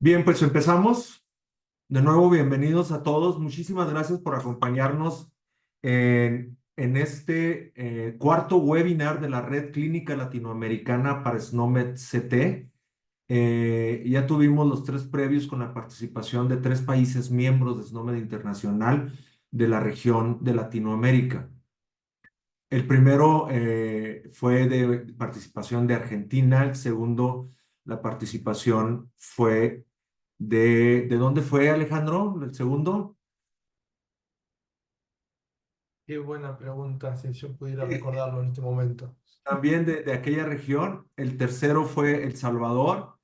Bien, pues empezamos. De nuevo, bienvenidos a todos. Muchísimas gracias por acompañarnos en este cuarto webinar de la Red Clínica Latinoamericana para SNOMED CT. Ya tuvimos los tres previos con la participación de tres países miembros de SNOMED Internacional de la región de Latinoamérica. El primero fue de participación de Argentina, el segundo, la participación fue ¿de dónde fue Alejandro? ¿El segundo? Qué buena pregunta, si yo pudiera Eh, recordarlo en este momento. También de aquella región. El tercero fue El Salvador.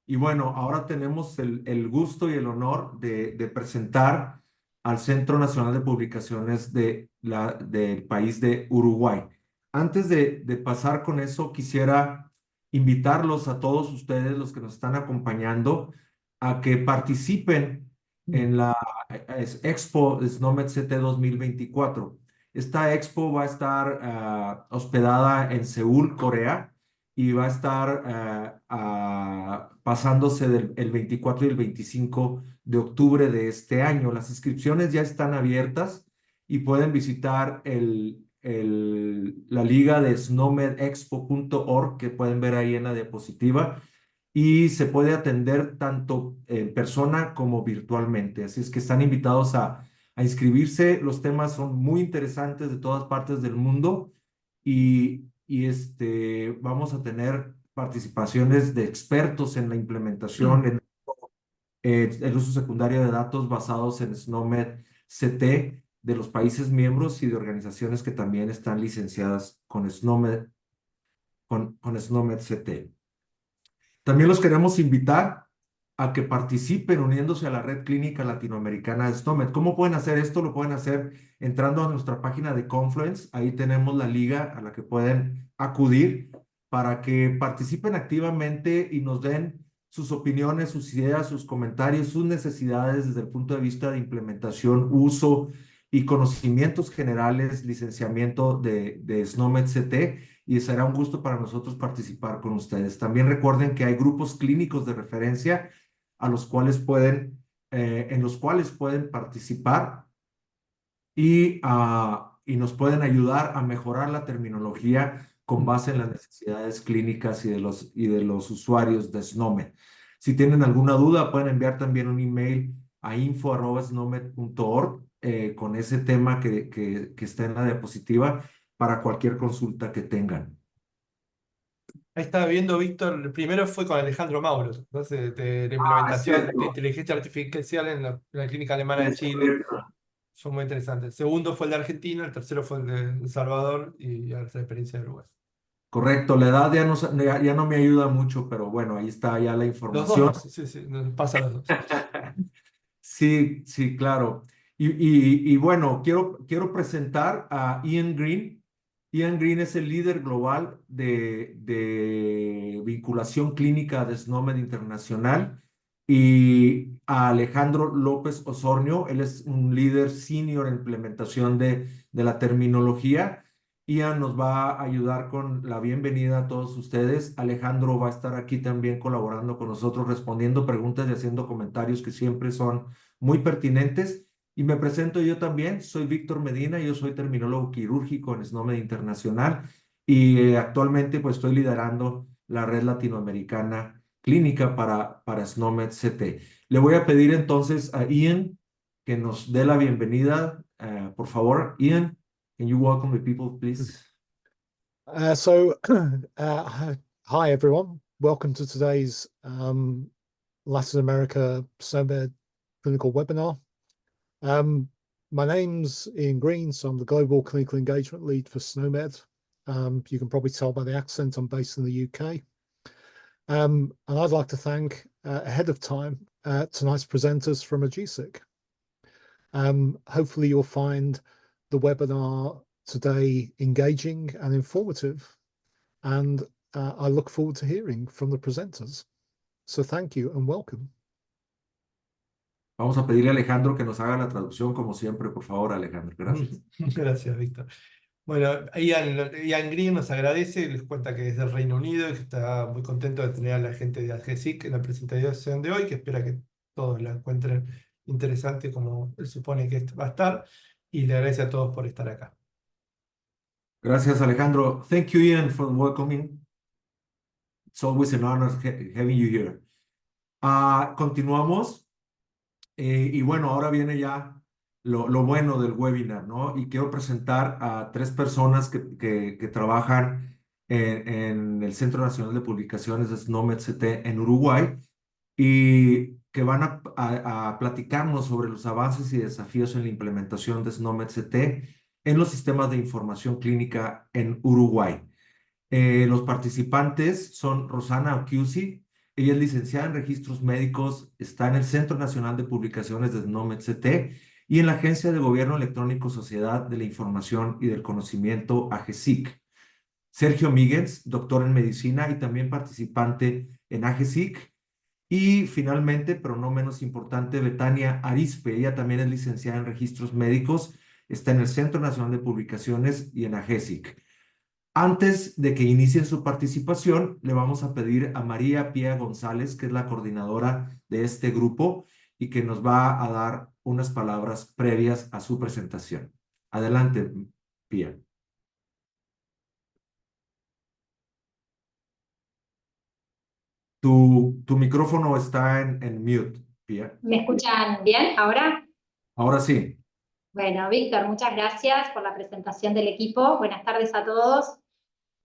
Y bueno, ahora tenemos el gusto y el honor de presentar al Centro Nacional de Publicaciones del país de Uruguay. Antes de pasar con eso, quisiera invitarlos a todos ustedes, los que nos están acompañando, a que participen en la Expo SNOMED CT 2024. Esta expo va a estar hospedada en Seúl, Corea, y va a estar pasándose el 24 y el 25 de octubre de este año. Las inscripciones ya están abiertas y pueden visitar la liga de snowmedexpo.org que pueden ver ahí en la diapositiva y se puede atender tanto en persona como virtualmente. Así es que están invitados a inscribirse. Los temas son muy interesantes de todas partes del mundo y vamos a tener participaciones de expertos en la implementación, en el uso secundario de datos basados en SNOMED CT de los países miembros y de organizaciones que también están licenciadas con SNOMED CT. También los queremos invitar a que participen uniéndose a la Red Clínica Latinoamericana de SNOMED. ¿Cómo pueden hacer esto? Lo pueden hacer entrando a nuestra página de Confluence. Ahí tenemos la liga a la que pueden acudir para que participen activamente y nos den sus opiniones, sus ideas, sus comentarios, sus necesidades desde el punto de vista de implementación, uso y conocimientos generales, licenciamiento de SNOMED CT, y será un gusto para nosotros participar con ustedes. También recuerden que hay grupos clínicos de referencia en los cuales pueden participar y nos pueden ayudar a mejorar la terminología con base en las necesidades clínicas y de los usuarios de SNOMED. Si tienen alguna duda, pueden enviar también un email a info@snomed.org con ese tema que está en la diapositiva para cualquier consulta que tengan. Ahí estaba viendo, Víctor, el primero fue con Alejandro Mauro, entonces, de la Ah, es implementación de cierto. inteligencia artificial en la clínica alemana de Es Chile. correcto. Fue muy interesante. El segundo fue el de Argentina, el tercero fue el de El Salvador y ahora está la experiencia de Uruguay. Correcto, la edad ya no me ayuda mucho, pero bueno, ahí está ya la Los dos información. nos, sí, sí, nos pasa a los dos. Sí, sí, claro. Y bueno, quiero presentar a Ian Green. Ian Green es el líder global de vinculación clínica de SNOMED Internacional y a Alejandro López Osornio. Él es un líder senior en implementación de la terminología. Ian nos va a ayudar con la bienvenida a todos ustedes. Alejandro va a estar aquí también colaborando con nosotros, respondiendo preguntas y haciendo comentarios que siempre son muy pertinentes. Y me presento yo también, soy Víctor Medina, yo soy terminólogo quirúrgico en SNOMED Internacional y actualmente pues estoy liderando la red latinoamericana clínica para SNOMED CT. Le voy a pedir entonces a Ian que nos dé la bienvenida. Por favor, Ian, can you welcome the people, please? Hi everyone. Welcome to today's Latin America SNOMED clinical webinar. My name's Ian Green, so I'm the Global Clinical Engagement Lead for SNOMED. You can probably tell by the accent I'm based in the UK. And I'd like to thank ahead of time tonight's presenters from AGSIC. Hopefully you'll find the webinar today engaging and informative, and I look forward to hearing from the presenters. So thank you and welcome. Vamos a pedirle a Alejandro que nos haga la traducción como siempre, por favor, Alejandro. Gracias. Gracias, Víctor. Bueno, Ian Green nos agradece, les cuenta que es del Reino Unido y que está muy contento de tener a la gente de AGESIC en la presentación de hoy, que espera que todos la encuentren interesante como él supone que va a estar, y le agradece a todos por estar acá. Gracias, Alejandro. Thank you, Ian, for welcoming. It's always an honor having you here. Continuamos. Y bueno, ahora viene ya lo bueno del webinar, ¿no? Y quiero presentar a tres personas que trabajan en el Centro Nacional de Publicaciones de SNOMED-CT en Uruguay y que van a platicarnos sobre los avances y desafíos en la implementación de SNOMED-CT en los sistemas de información clínica en Uruguay. Los participantes son Rosana Occhiusi. Ella es licenciada en registros médicos, está en el Centro Nacional de Publicaciones de SNOMED-CT y en la Agencia de Gobierno Electrónico Sociedad de la Información y del Conocimiento, AGESIC. Sergio Míguez, doctor en medicina y también participante en AGESIC. Y finalmente, pero no menos importante, Betania Arispe. Ella también es licenciada en registros médicos, está en el Centro Nacional de Publicaciones y en AGESIC. Antes de que inicien su participación, le vamos a pedir a María Pía González, que es la coordinadora de este grupo y que nos va a dar unas palabras previas a su presentación. Adelante, Pía. Tu micrófono está en mute, Pía. ¿Me escuchan bien ahora? Ahora sí. Bueno, Víctor, muchas gracias por la presentación del equipo. Buenas tardes a todos.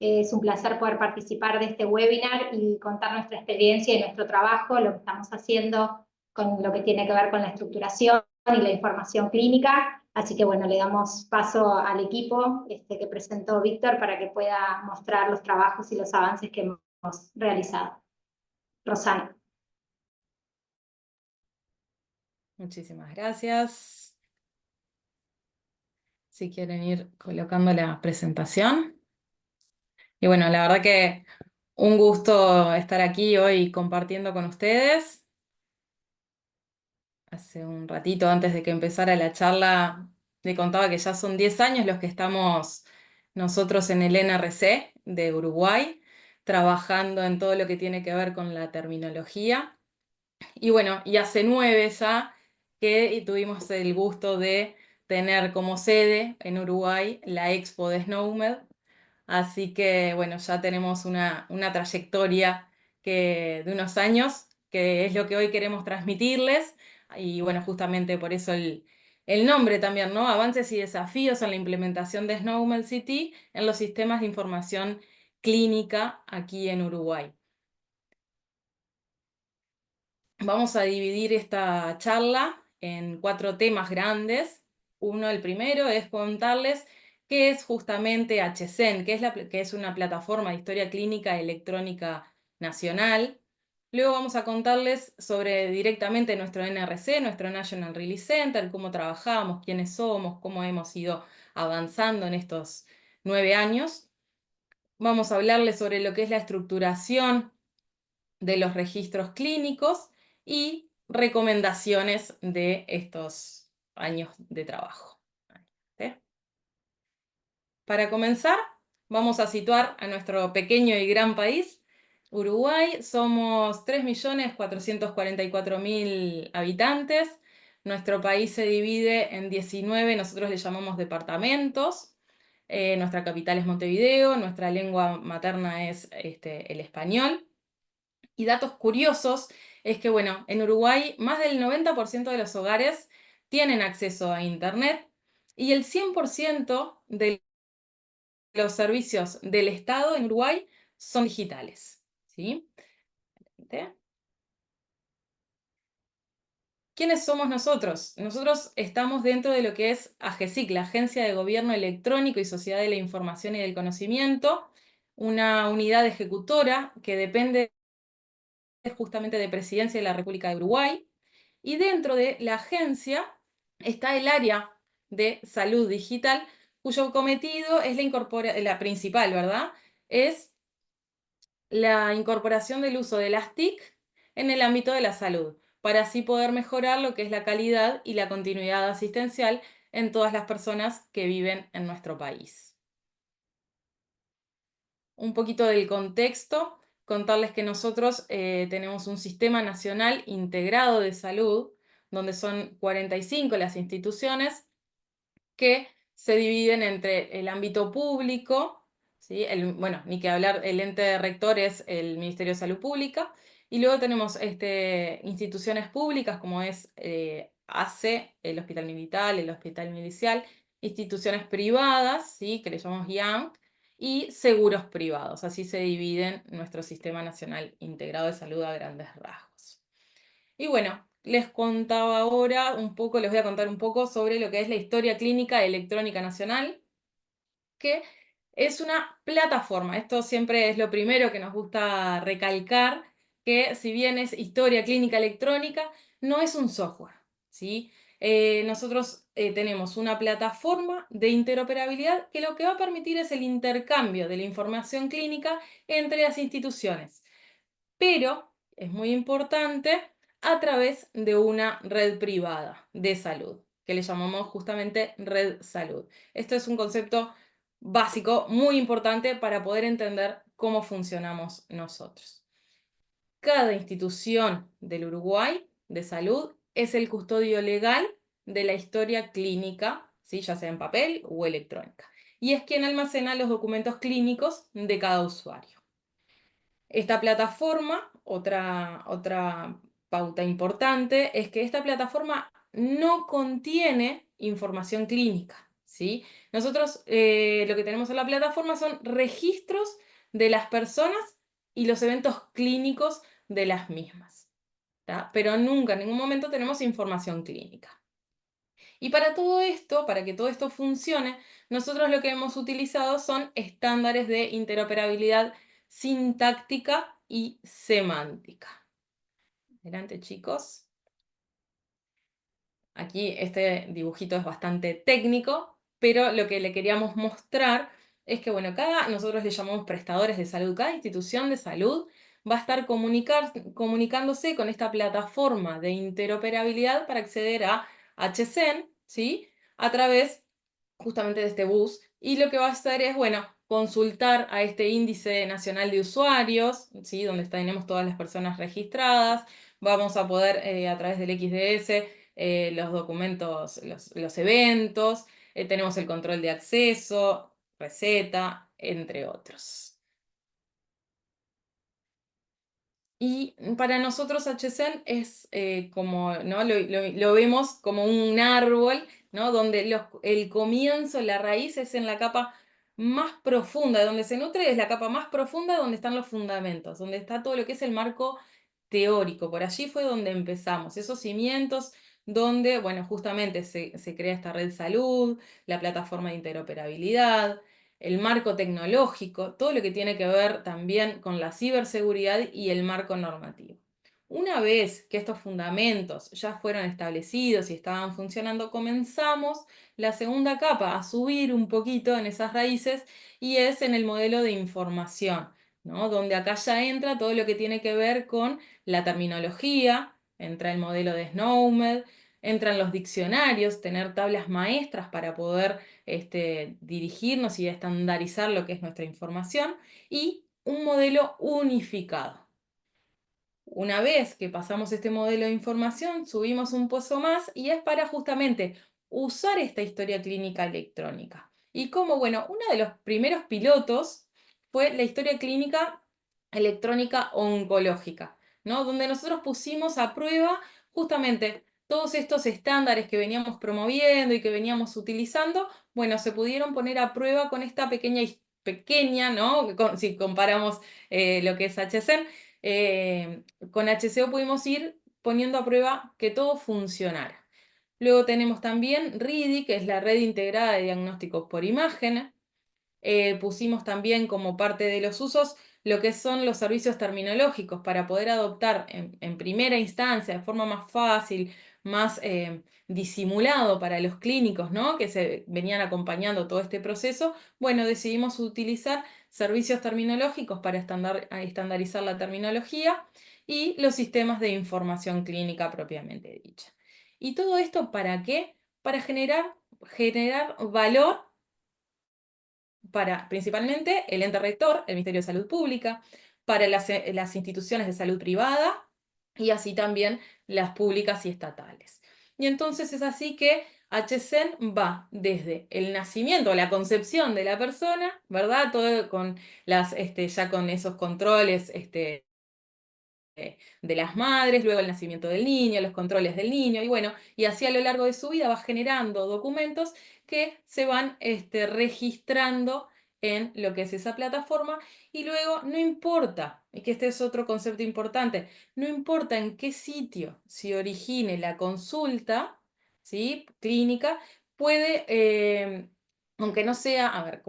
Es un placer poder participar de este webinar y contar nuestra experiencia y nuestro trabajo, lo que estamos haciendo con lo que tiene que ver con la estructuración y la información clínica. Así que bueno, le damos paso al equipo que presentó Víctor para que pueda mostrar los trabajos y los avances que hemos realizado. Rosana. Muchísimas gracias. Si quieren ir colocando la presentación. Y bueno, la verdad que un gusto estar aquí hoy compartiendo con ustedes. Hace un ratito antes de que empezara la charla, le contaba que ya son 10 años los que estamos nosotros en el NRC de Uruguay, trabajando en todo lo que tiene que ver con la terminología. Y bueno, y hace 9 ya que tuvimos el gusto de tener como sede en Uruguay la Expo de SNOMED. Así que bueno, ya tenemos una trayectoria de unos años, que es lo que hoy queremos transmitirles. Y bueno, justamente por eso el nombre también, ¿no? Avances y desafíos en la implementación de SNOMED-CT en los sistemas de información clínica aquí en Uruguay. Vamos a dividir esta charla en 4 temas grandes. El primero es contarles qué es justamente HCEN, que es una plataforma de historia clínica electrónica nacional. Luego vamos a contarles sobre directamente nuestro NRC, nuestro National Release Center, cómo trabajamos, quiénes somos, cómo hemos ido avanzando en estos 9 años. Vamos a hablarles sobre lo que es la estructuración de los registros clínicos y recomendaciones de estos años de trabajo. ¿Sí? Para comenzar, vamos a situar a nuestro pequeño y gran país, Uruguay. Somos 3.444.000 habitantes. Nuestro país se divide en 19, nosotros le llamamos departamentos. Nuestra capital es Montevideo, nuestra lengua materna es el español. Y datos curiosos es que, bueno, en Uruguay más del 90% de los hogares tienen acceso a Internet y el 100% de los servicios del Estado en Uruguay son digitales. ¿Sí? ¿Quiénes somos nosotros? Nosotros estamos dentro de lo que es AGESIC, la Agencia de Gobierno Electrónico y Sociedad de la Información y del Conocimiento, una unidad ejecutora que depende justamente de Presidencia de la República de Uruguay, y dentro de la agencia está el área de salud digital, cuyo cometido es la principal, ¿verdad? Es la incorporación del uso de las TIC en el ámbito de la salud, para así poder mejorar lo que es la calidad y la continuidad asistencial en todas las personas que viven en nuestro país. un poquito del contexto, contarles que nosotros tenemos un sistema nacional integrado de salud, donde son 45 las instituciones que se dividen entre el ámbito público, ¿sí? Bueno, ni que hablar, el ente rector es el Ministerio de Salud Pública, y luego tenemos instituciones públicas como es ACE, el Hospital Militar, el Hospital Milicial, instituciones privadas, ¿sí? Que le llamamos IAM, y seguros privados. Así se dividen nuestro Sistema Nacional Integrado de Salud a grandes rasgos. Y bueno, les contaba ahora un poco, les voy a contar un poco sobre lo que es la Historia Clínica Electrónica Nacional, que es una plataforma. Esto siempre es lo primero que nos gusta recalcar, que si bien es Historia Clínica Electrónica, no es un software, ¿sí? Nosotros tenemos una plataforma de interoperabilidad que lo que va a permitir es el intercambio de la información clínica entre las instituciones. Pero es muy importante a través de una red privada de salud, que le llamamos justamente red salud. Esto es un concepto básico, muy importante para poder entender cómo funcionamos nosotros. Cada institución del Uruguay de salud es el custodio legal de la historia clínica, ¿sí? Ya sea en papel o electrónica, y es quien almacena los documentos clínicos de cada usuario. Esta plataforma, otra pauta importante, es que esta plataforma no contiene información clínica, ¿sí? Nosotros lo que tenemos en la plataforma son registros de las personas y los eventos clínicos de las mismas, ¿tá? Pero nunca, en ningún momento tenemos información clínica. Y para todo esto, para que todo esto funcione, nosotros lo que hemos utilizado son estándares de interoperabilidad sintáctica y semántica. Adelante, chicos. Aquí este dibujito es bastante técnico, pero lo que le queríamos mostrar es que, bueno, nosotros le llamamos prestadores de salud, cada institución de salud va a estar comunicándose con esta plataforma de interoperabilidad para acceder a HCEN, ¿sí? A través justamente de este bus, y lo que va a hacer es, bueno, consultar a este índice nacional de usuarios, ¿sí? Donde tenemos todas las personas registradas, vamos a poder a través del XDS los documentos, los eventos, tenemos el control de acceso, receta, entre otros. Y para nosotros HCEN es como, ¿no? Lo vemos como un árbol, ¿no? Donde el comienzo, la raíz es en la capa más profunda, donde se nutre es la capa más profunda donde están los fundamentos, donde está todo lo que es el marco teórico. Por allí fue donde empezamos, esos cimientos donde, bueno, justamente se crea esta red salud, la plataforma de interoperabilidad, el marco tecnológico, todo lo que tiene que ver también con la ciberseguridad y el marco normativo. Una vez que estos fundamentos ya fueron establecidos y estaban funcionando, comenzamos la segunda capa a subir un poquito en esas raíces, y es en el modelo de información, ¿no? Donde acá ya entra todo lo que tiene que ver con la terminología, entra el modelo de SNOMED, entran los diccionarios, tener tablas maestras para poder dirigirnos y estandarizar lo que es nuestra información, y un modelo unificado. Una vez que pasamos este modelo de información, subimos un pozo más y es para justamente usar esta historia clínica electrónica. Y como, bueno, uno de los primeros pilotos fue la historia clínica electrónica oncológica, ¿no? Donde nosotros pusimos a prueba justamente todos estos estándares que veníamos promoviendo y que veníamos utilizando, bueno, se pudieron poner a prueba con esta pequeña, ¿no? Si comparamos lo que es HCEN, con HCO pudimos ir poniendo a prueba que todo funcionara. Luego tenemos también RIDI, que es la red integrada de diagnósticos por imagen. Pusimos también como parte de los usos lo que son los servicios terminológicos para poder adoptar en primera instancia, de forma más fácil, más disimulado para los clínicos, ¿no? Que se venían acompañando todo este proceso. Bueno, decidimos utilizar servicios terminológicos para estandarizar la terminología y los sistemas de información clínica propiamente dicha. ¿Y todo esto para qué? Para generar valor para principalmente el ente rector, el Ministerio de Salud Pública, para las instituciones de salud privada y así también las públicas y estatales. Y entonces es así que HCEN va desde el nacimiento, la concepción de la persona, ¿verdad? Todo con ya con esos controles de las madres, luego el nacimiento del niño, los controles del niño, y bueno, y así a lo largo de su vida va generando documentos que se van registrando en lo que es esa plataforma, y luego no importa, y que este es otro concepto importante, no importa en qué sitio se origine la consulta, ¿sí? Clínica, puede, aunque no sea, a ver,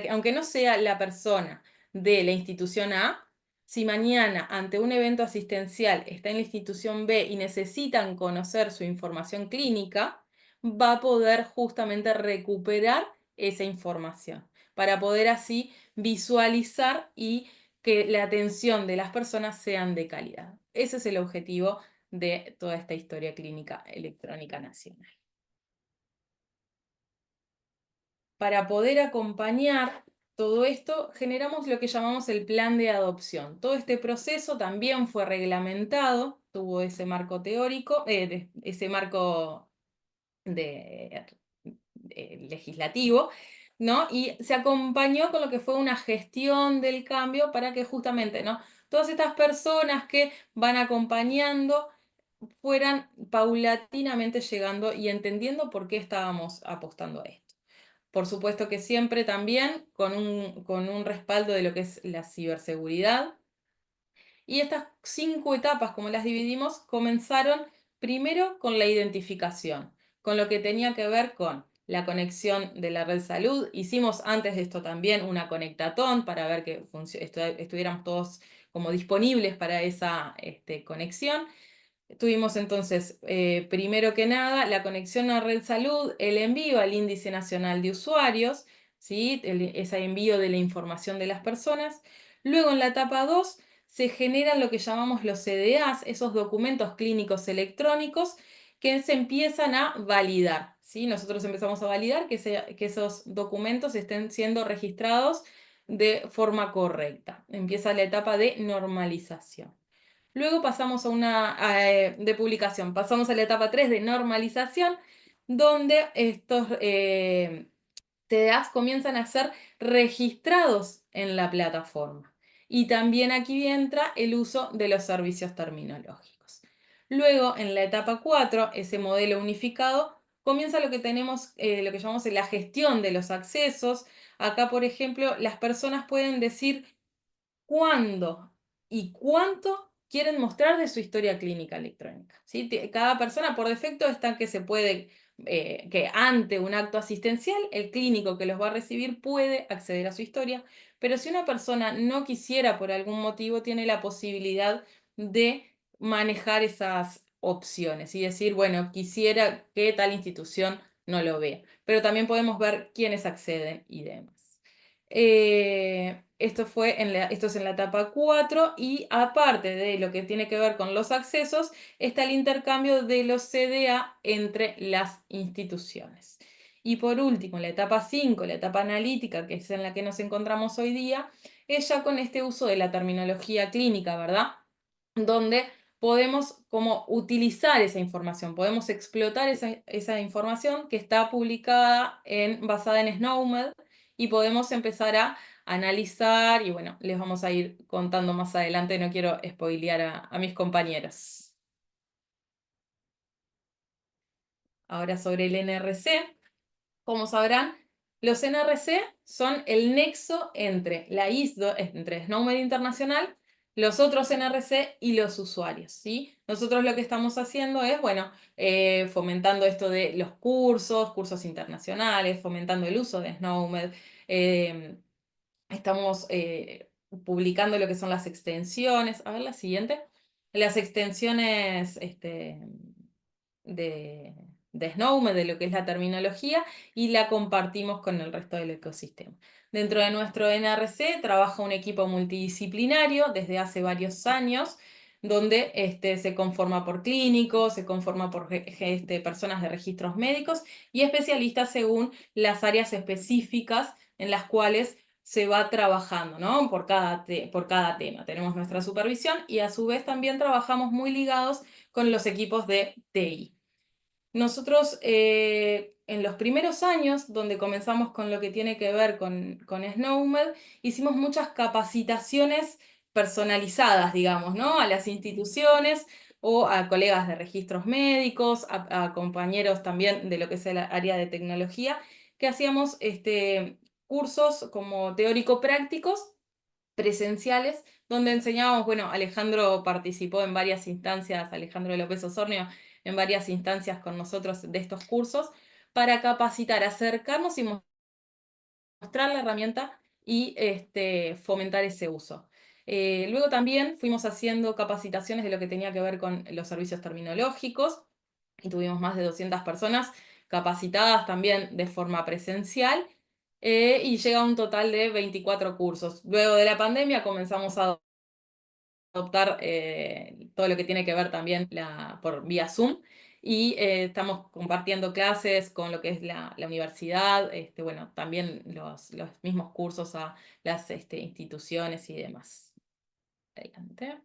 aunque no sea la persona de la institución A, si mañana ante un evento asistencial está en la institución B y necesitan conocer su información clínica, va a poder justamente recuperar esa información para poder así visualizar y que la atención de las personas sean de calidad. Ese es el objetivo de toda esta historia clínica electrónica nacional. Para poder acompañar todo esto, generamos lo que llamamos el plan de adopción. Todo este proceso también fue reglamentado, tuvo ese marco teórico, ese marco legislativo, ¿no? Y se acompañó con lo que fue una gestión del cambio para que justamente, ¿no? Todas estas personas que van acompañando fueran paulatinamente llegando y entendiendo por qué estábamos apostando a esto. Por supuesto que siempre también con un respaldo de lo que es la ciberseguridad. Y estas 5 etapas, como las dividimos, comenzaron primero con la identificación, con lo que tenía que ver con la conexión de la red salud. Hicimos antes de esto también una conectatón para ver que estuviéramos todos como disponibles para esa conexión. Tuvimos entonces, primero que nada, la conexión a Red Salud, el envío al Índice Nacional de Usuarios, ¿sí? Ese envío de la información de las personas. Luego, en la etapa 2, se generan lo que llamamos los CDAs, esos documentos clínicos electrónicos que se empiezan a validar, ¿sí? Nosotros empezamos a validar que esos documentos estén siendo registrados de forma correcta. Empieza la etapa de normalización. Luego pasamos de publicación, pasamos a la etapa 3 de normalización, donde estos TDAs comienzan a ser registrados en la plataforma. Y también aquí entra el uso de los servicios terminológicos. Luego, en la etapa 4, ese modelo unificado, comienza lo que tenemos, lo que llamamos la gestión de los accesos. Acá, por ejemplo, las personas pueden decir cuándo y cuánto quieren mostrar de su historia clínica electrónica, ¿sí? Cada persona por defecto está que se puede, que ante un acto asistencial, el clínico que los va a recibir puede acceder a su historia, pero si una persona no quisiera por algún motivo, tiene la posibilidad de manejar esas opciones y decir, bueno, quisiera que tal institución no lo vea, pero también podemos ver quiénes acceden y demás. Esto es en la etapa 4 y aparte de lo que tiene que ver con los accesos, está el intercambio de los CDA entre las instituciones. Y por último, en la etapa 5, la etapa analítica, que es en la que nos encontramos hoy día, es ya con este uso de la terminología clínica, ¿verdad? Donde podemos como utilizar esa información, podemos explotar esa información que está publicada basada en SNOMED, y podemos empezar a analizar y bueno, les vamos a ir contando más adelante, no quiero spoilear a mis compañeros. Ahora sobre el NRC, como sabrán, los NRC son el nexo entre la ISO, entre SNOMED Internacional, los otros NRC y los usuarios, ¿sí? Nosotros lo que estamos haciendo es, bueno, fomentando esto de los cursos internacionales, fomentando el uso de SNOMED, estamos publicando lo que son las extensiones. A ver, la siguiente. Las extensiones de SNOMED, de lo que es la terminología, y la compartimos con el resto del ecosistema. Dentro de nuestro NRC trabaja un equipo multidisciplinario desde hace varios años, donde se conforma por clínicos, se conforma por personas de registros médicos y especialistas según las áreas específicas en las cuales se va trabajando, ¿no? Por cada tema. Tenemos nuestra supervisión y a su vez también trabajamos muy ligados con los equipos de TI. Nosotros en los primeros años, donde comenzamos con lo que tiene que ver con SNOMED, hicimos muchas capacitaciones personalizadas, digamos, ¿no? A las instituciones o a colegas de registros médicos, a compañeros también de lo que es el área de tecnología, que hacíamos cursos como teórico-prácticos presenciales, donde enseñábamos, bueno, Alejandro participó en varias instancias, Alejandro López Osornio, en varias instancias con nosotros de estos cursos, para capacitar, acercarnos y mostrar la herramienta y fomentar ese uso. Luego también fuimos haciendo capacitaciones de lo que tenía que ver con los servicios terminológicos, y tuvimos más de 200 personas capacitadas también de forma presencial, y llega a un total de 24 cursos. Luego de la pandemia comenzamos a adoptar todo lo que tiene que ver también por vía Zoom, y estamos compartiendo clases con lo que es la universidad, bueno, también los mismos cursos a las instituciones y demás. Adelante.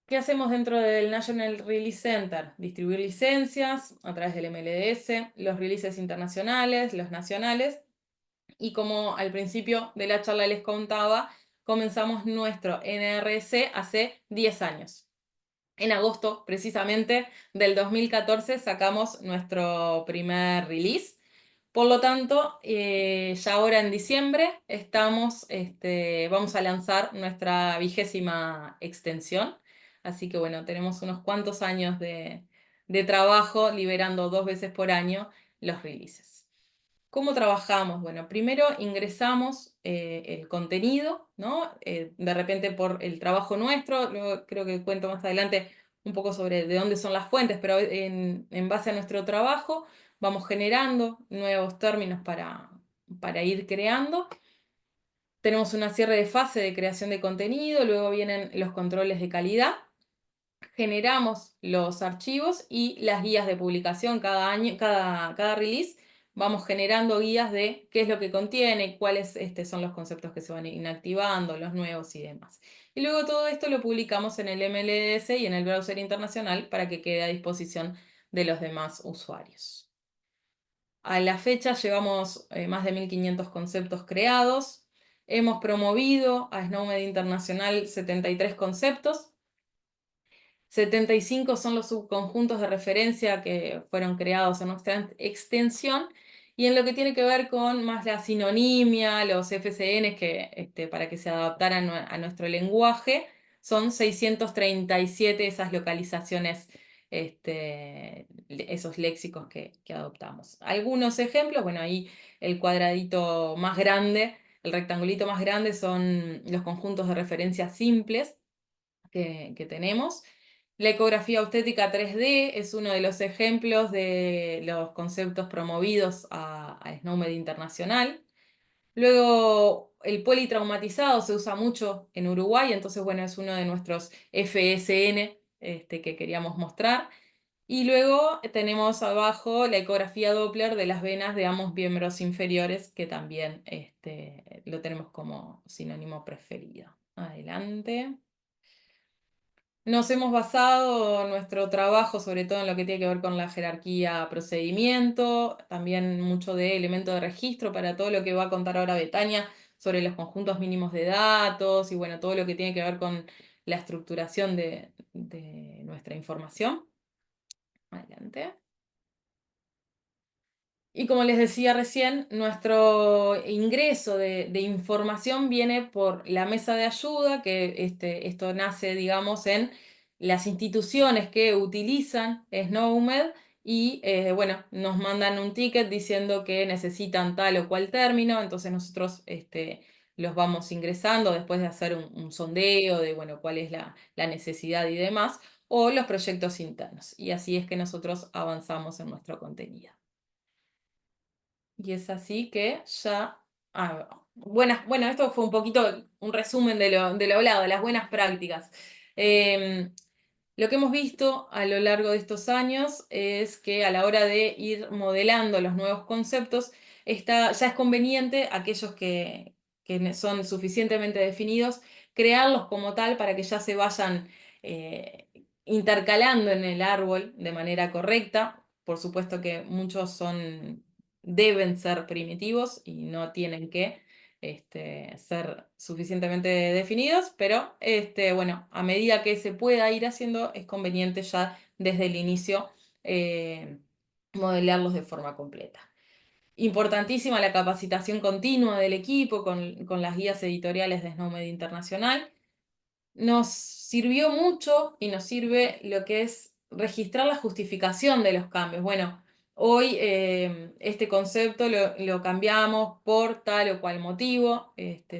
¿Qué hacemos dentro del National Release Center? Distribuir licencias a través del MLDS, los releases internacionales, los nacionales, y como al principio de la charla les contaba, comenzamos nuestro NRC hace 10 años. En agosto, precisamente, del 2014 sacamos nuestro primer release. Por lo tanto, ya ahora en diciembre vamos a lanzar nuestra 20ª extensión. Así que bueno, tenemos unos cuantos años de trabajo liberando 2 veces por año los releases. ¿Cómo trabajamos? Bueno, primero ingresamos el contenido, ¿no? De repente por el trabajo nuestro, luego creo que cuento más adelante un poco sobre de dónde son las fuentes, pero en base a nuestro trabajo vamos generando nuevos términos para ir creando. Tenemos una cierre de fase de creación de contenido, luego vienen los controles de calidad. Generamos los archivos y las guías de publicación cada año, cada release. Vamos generando guías de qué es lo que contiene, cuáles son los conceptos que se van inactivando, los nuevos y demás. Y luego todo esto lo publicamos en el MLDS y en el browser internacional para que quede a disposición de los demás usuarios. A la fecha llevamos más de 1500 conceptos creados. Hemos promovido a SNOMED Internacional 73 conceptos. 75 son los subconjuntos de referencia que fueron creados en nuestra extensión, y en lo que tiene que ver con más la sinonimia, los FCN, que para que se adaptaran a nuestro lenguaje, son 637 esas localizaciones, esos léxicos que adoptamos. Algunos ejemplos, bueno, ahí el cuadradito más grande, el rectangulito más grande son los conjuntos de referencia simples que tenemos. La ecografía obstétrica 3D es uno de los ejemplos de los conceptos promovidos a SNOMED Internacional. Luego, el politraumatizado se usa mucho en Uruguay, entonces, bueno, es uno de nuestros FSN que queríamos mostrar. Y luego tenemos abajo la ecografía Doppler de las venas de ambos miembros inferiores, que también lo tenemos como sinónimo preferido. Adelante. Nos hemos basado nuestro trabajo sobre todo en lo que tiene que ver con la jerarquía procedimiento, también mucho de elemento de registro para todo lo que va a contar ahora Betania sobre los conjuntos mínimos de datos y bueno, todo lo que tiene que ver con la estructuración de nuestra información. Adelante. Y como les decía recién, nuestro ingreso de información viene por la mesa de ayuda, que esto nace, digamos, en las instituciones que utilizan SNOMED y, bueno, nos mandan un ticket diciendo que necesitan tal o cual término, entonces nosotros los vamos ingresando después de hacer un sondeo de, bueno, cuál es la necesidad y demás, o los proyectos internos. Y así es que nosotros avanzamos en nuestro contenido. Y es así que ya... bueno, esto fue un poquito un resumen de lo hablado, de las buenas prácticas. Lo que hemos visto a lo largo de estos años es que a la hora de ir modelando los nuevos conceptos, ya es conveniente aquellos que son suficientemente definidos, crearlos como tal para que ya se vayan intercalando en el árbol de manera correcta. Por supuesto que muchos deben ser primitivos y no tienen que ser suficientemente definidos, pero bueno, a medida que se pueda ir haciendo, es conveniente ya desde el inicio modelarlos de forma completa. Importantísima la capacitación continua del equipo con las guías editoriales de SNOMED Internacional. Nos sirvió mucho y nos sirve lo que es registrar la justificación de los cambios. Bueno, hoy este concepto lo cambiamos por tal o cual motivo,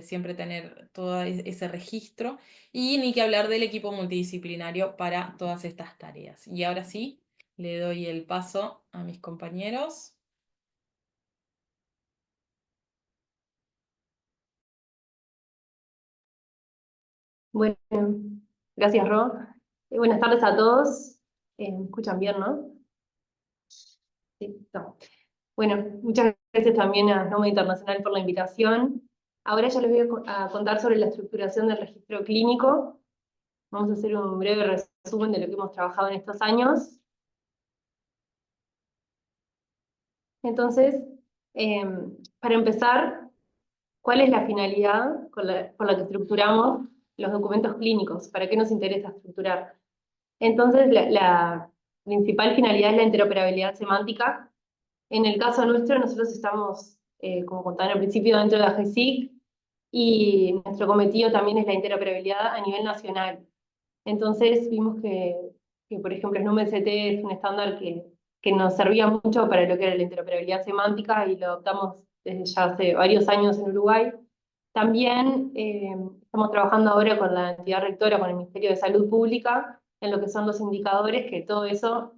siempre tener todo ese registro, y ni que hablar del equipo multidisciplinario para todas estas tareas. Y ahora sí, le doy el paso a mis compañeros. Bueno, gracias, Ro. Buenas tardes a todos. ¿Me escuchan bien, no? Sí, no. Bueno, muchas gracias también a SNOMED Internacional por la invitación. Ahora ya les voy a contar sobre la estructuración del registro clínico. Vamos a hacer un breve resumen de lo que hemos trabajado en estos años. Entonces, para empezar, ¿cuál es la finalidad por la que estructuramos los documentos clínicos? ¿Para qué nos interesa estructurar? Entonces, la principal finalidad es la interoperabilidad semántica. En el caso nuestro, nosotros estamos, como contaba al principio, dentro de la AGESIC, y nuestro cometido también es la interoperabilidad a nivel nacional. Entonces vimos que por ejemplo, SNOMED CT es un estándar que nos servía mucho para lo que era la interoperabilidad semántica, y lo adoptamos desde ya hace varios años en Uruguay. También estamos trabajando ahora con la entidad rectora, con el Ministerio de Salud Pública, en lo que son los indicadores, que todo eso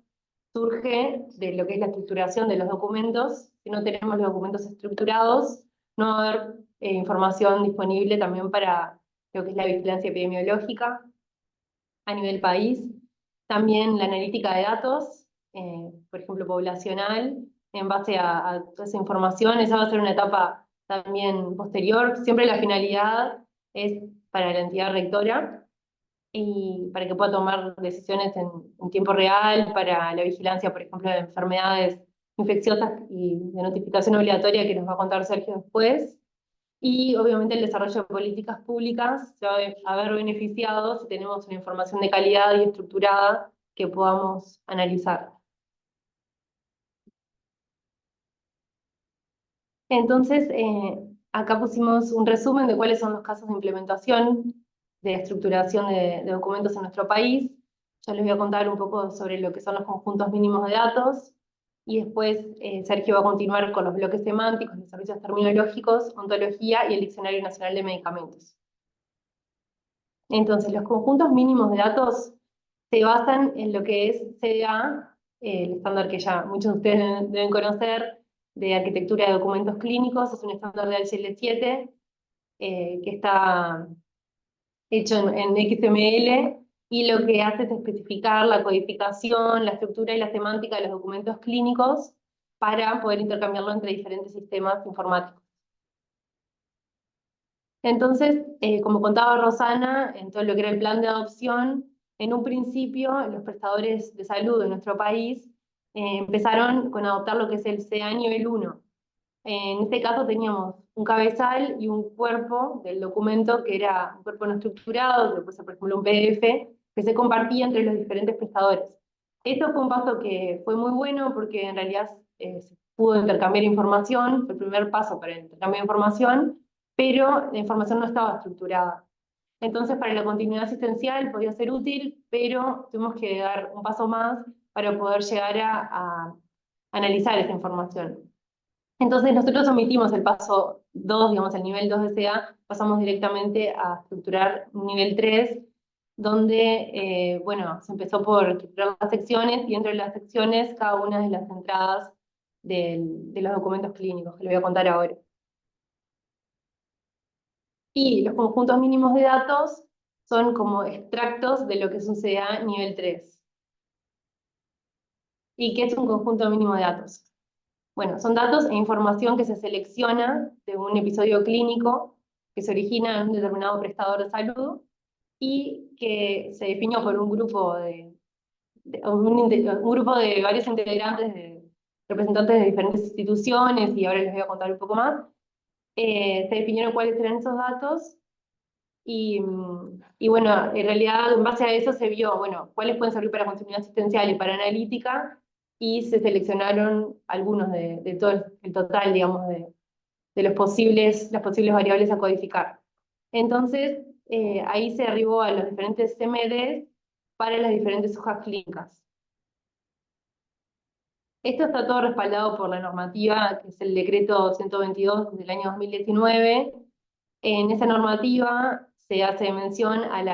surge de lo que es la estructuración de los documentos. Si no tenemos los documentos estructurados, no va a haber información disponible también para lo que es la vigilancia epidemiológica a nivel país. También la analítica de datos, por ejemplo, poblacional, en base a toda esa información. Esa va a ser una etapa también posterior. Siempre la finalidad es para la entidad rectora, y para que pueda tomar decisiones en tiempo real para la vigilancia, por ejemplo, de enfermedades infecciosas y de notificación obligatoria, que nos va a contar Sergio después. Y obviamente el desarrollo de políticas públicas se va a ver beneficiado si tenemos una información de calidad y estructurada que podamos analizar. Entonces, acá pusimos un resumen de cuáles son los casos de implementación de estructuración de documentos en nuestro país. Ya les voy a contar un poco sobre lo que son los conjuntos mínimos de datos, y después Sergio va a continuar con los bloques semánticos, los servicios terminológicos, ontología y el Diccionario Nacional de Medicamentos. Entonces, los conjuntos mínimos de datos se basan en lo que es CDA, el estándar que ya muchos de ustedes deben conocer, de arquitectura de documentos clínicos. Es un estándar de HL7 que está hecho en XML, y lo que hace es especificar la codificación, la estructura y la semántica de los documentos clínicos para poder intercambiarlo entre diferentes sistemas informáticos. Entonces, como contaba Rosana, en todo lo que era el plan de adopción, en un principio los prestadores de salud de nuestro país empezaron con adoptar lo que es el CA nivel 1. En este caso teníamos un cabezal y un cuerpo del documento, que era un cuerpo no estructurado, que puede ser por ejemplo un PDF, que se compartía entre los diferentes prestadores. Esto fue un paso que fue muy bueno, porque en realidad se pudo intercambiar información, fue el primer paso para el intercambio de información, pero la información no estaba estructurada. Entonces, para la continuidad asistencial podía ser útil, pero tuvimos que dar un paso más para poder llegar a analizar esa información. Entonces nosotros omitimos el paso 2, digamos el nivel 2 de CA, pasamos directamente a estructurar un nivel 3, donde, bueno, se empezó por estructurar las secciones, y dentro de las secciones cada una de las entradas de los documentos clínicos, que les voy a contar ahora. Y los conjuntos mínimos de datos son como extractos de lo que es un CDA nivel 3. ¿Y qué es un conjunto mínimo de datos? Bueno, son datos e información que se selecciona de un episodio clínico que se origina en un determinado prestador de salud y que se definió por un grupo un grupo de varios integrantes, representantes de diferentes instituciones, y ahora les voy a contar un poco más. Se definieron cuáles eran esos datos y bueno, en realidad en base a eso se vio, bueno, cuáles pueden servir para continuidad asistencial y para analítica, y se seleccionaron algunos de todo el total, digamos, de las posibles variables a codificar. Entonces, ahí se arribó a los diferentes CMDs para las diferentes hojas clínicas. Esto está todo respaldado por la normativa, que es el decreto 122 del año 2019. En esa normativa se hace mención a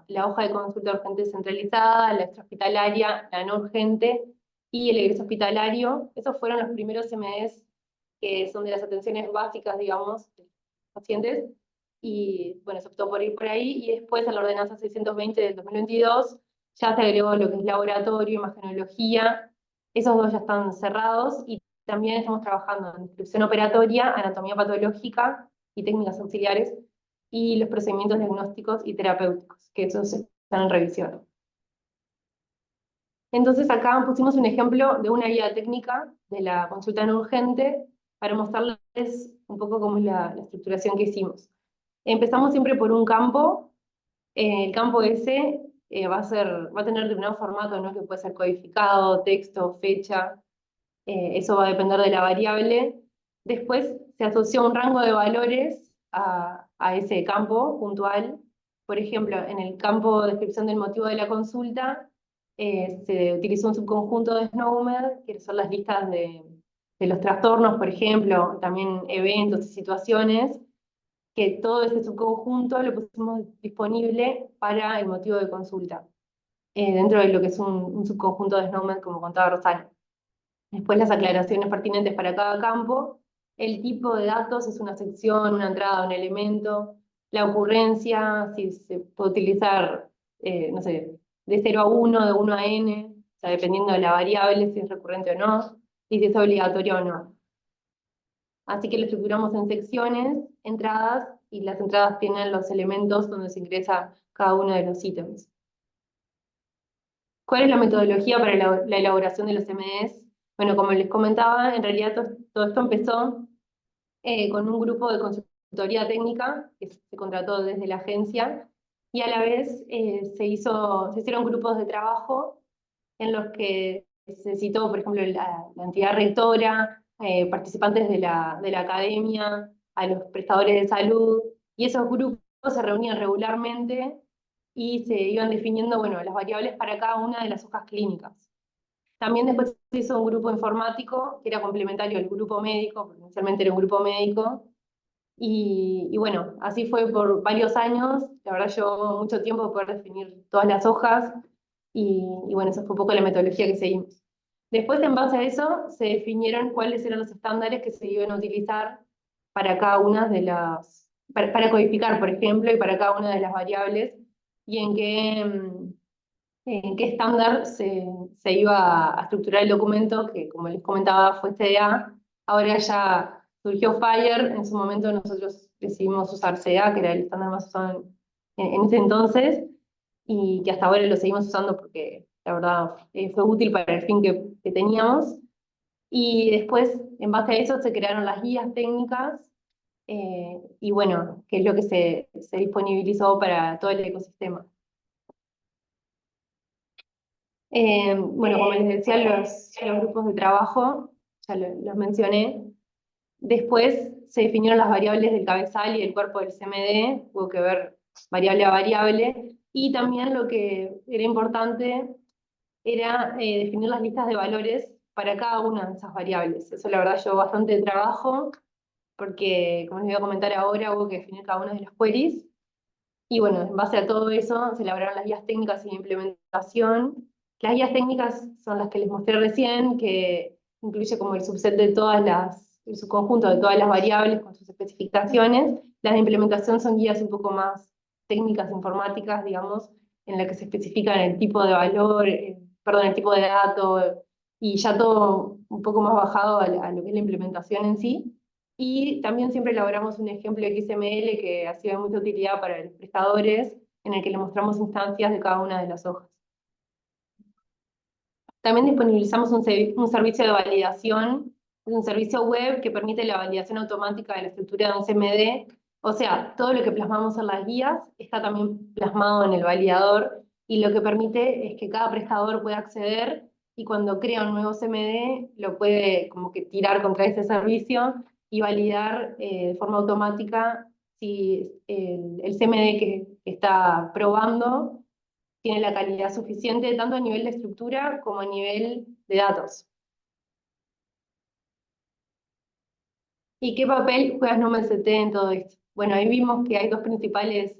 la hoja de consulta urgente centralizada, la extrahospitalaria, la no urgente y el egreso hospitalario. Esos fueron los primeros CMDs que son de las atenciones básicas, digamos, de los pacientes. Y bueno, se optó por ir por ahí, y después en la ordenanza 620 del 2022 ya se agregó lo que es laboratorio, imagenología. Esos dos ya están cerrados, y también estamos trabajando en descripción operatoria, anatomía patológica y técnicas auxiliares, y los procedimientos diagnósticos y terapéuticos, que esos están en revisión. Entonces acá pusimos un ejemplo de una guía técnica de la consulta no urgente para mostrarles un poco cómo es la estructuración que hicimos. Empezamos siempre por un campo. El campo ese va a tener determinado formato, ¿no? Que puede ser codificado, texto, fecha. Eso va a depender de la variable. Después se asocia un rango de valores a ese campo puntual. Por ejemplo, en el campo de descripción del motivo de la consulta, se utilizó un subconjunto de SNOMED, que son las listas de los trastornos, por ejemplo, también eventos y situaciones, que todo ese subconjunto lo pusimos disponible para el motivo de consulta, dentro de lo que es un subconjunto de SNOMED, como contaba Rosario. Después las aclaraciones pertinentes para cada campo. El tipo de datos es una sección, una entrada, un elemento. La ocurrencia, si se puede utilizar, no sé, de 0 a 1, de 1 a n, o sea, dependiendo de la variable, si es recurrente o no, y si es obligatorio o no. Así que lo estructuramos en secciones, entradas, y las entradas tienen los elementos donde se ingresa cada uno de los ítems. ¿Cuál es la metodología para la elaboración de los MDs? Bueno, como les comentaba, en realidad todo esto empezó con un grupo de consultoría técnica que se contrató desde la agencia, y a la vez se hicieron grupos de trabajo en los que se citó, por ejemplo, la entidad rectora, participantes de la academia, a los prestadores de salud, y esos grupos se reunían regularmente y se iban definiendo, bueno, las variables para cada una de las hojas clínicas. También después se hizo un grupo informático que era complementario al grupo médico, porque inicialmente era un grupo médico, y bueno, así fue por varios años. La verdad llevó mucho tiempo poder definir todas las hojas, y bueno, esa fue un poco la metodología que seguimos. Después, en base a eso, se definieron cuáles eran los estándares que se iban a utilizar para cada una de las, para codificar, por ejemplo, y para cada una de las variables, y en qué estándar se iba a estructurar el documento, que como les comentaba fue CDA. Ahora ya surgió FHIR, en su momento nosotros decidimos usar CDA, que era el estándar más usado en ese entonces, y que hasta ahora lo seguimos usando porque la verdad fue útil para el fin que teníamos. Y después, en base a eso, se crearon las guías técnicas, y bueno, que es lo que se disponibilizó para todo el ecosistema. Bueno, como les decía, los grupos de trabajo, ya los mencioné. Después se definieron las variables del cabezal y del cuerpo del CMD, hubo que ver variable a variable, y también lo que era importante era definir las listas de valores para cada una de esas variables. Eso la verdad llevó bastante trabajo, porque como les voy a comentar ahora, hubo que definir cada una de las queries, y bueno, en base a todo eso se elaboraron las guías técnicas y de implementación. Las guías técnicas son las que les mostré recién, que incluye como el subset de el subconjunto de todas las variables con sus especificaciones. Las de implementación son guías un poco más técnicas informáticas, digamos, en las que se especifican el tipo de valor, perdón, el tipo de dato, y ya todo un poco más bajado a lo que es la implementación en sí. Y también siempre elaboramos un ejemplo XML que ha sido de mucha utilidad para los prestadores, en el que le mostramos instancias de cada una de las hojas. También disponibilizamos un servicio de validación, es un servicio web que permite la validación automática de la estructura de un CMD. O sea, todo lo que plasmamos en las guías está también plasmado en el validador, y lo que permite es que cada prestador pueda acceder, y cuando crea un nuevo CMD lo puede como que tirar contra ese servicio y validar de forma automática si el CMD que está probando tiene la calidad suficiente tanto a nivel de estructura como a nivel de datos. ¿Y qué papel juega SNOMED-CT en todo esto? Bueno, ahí vimos que hay dos principales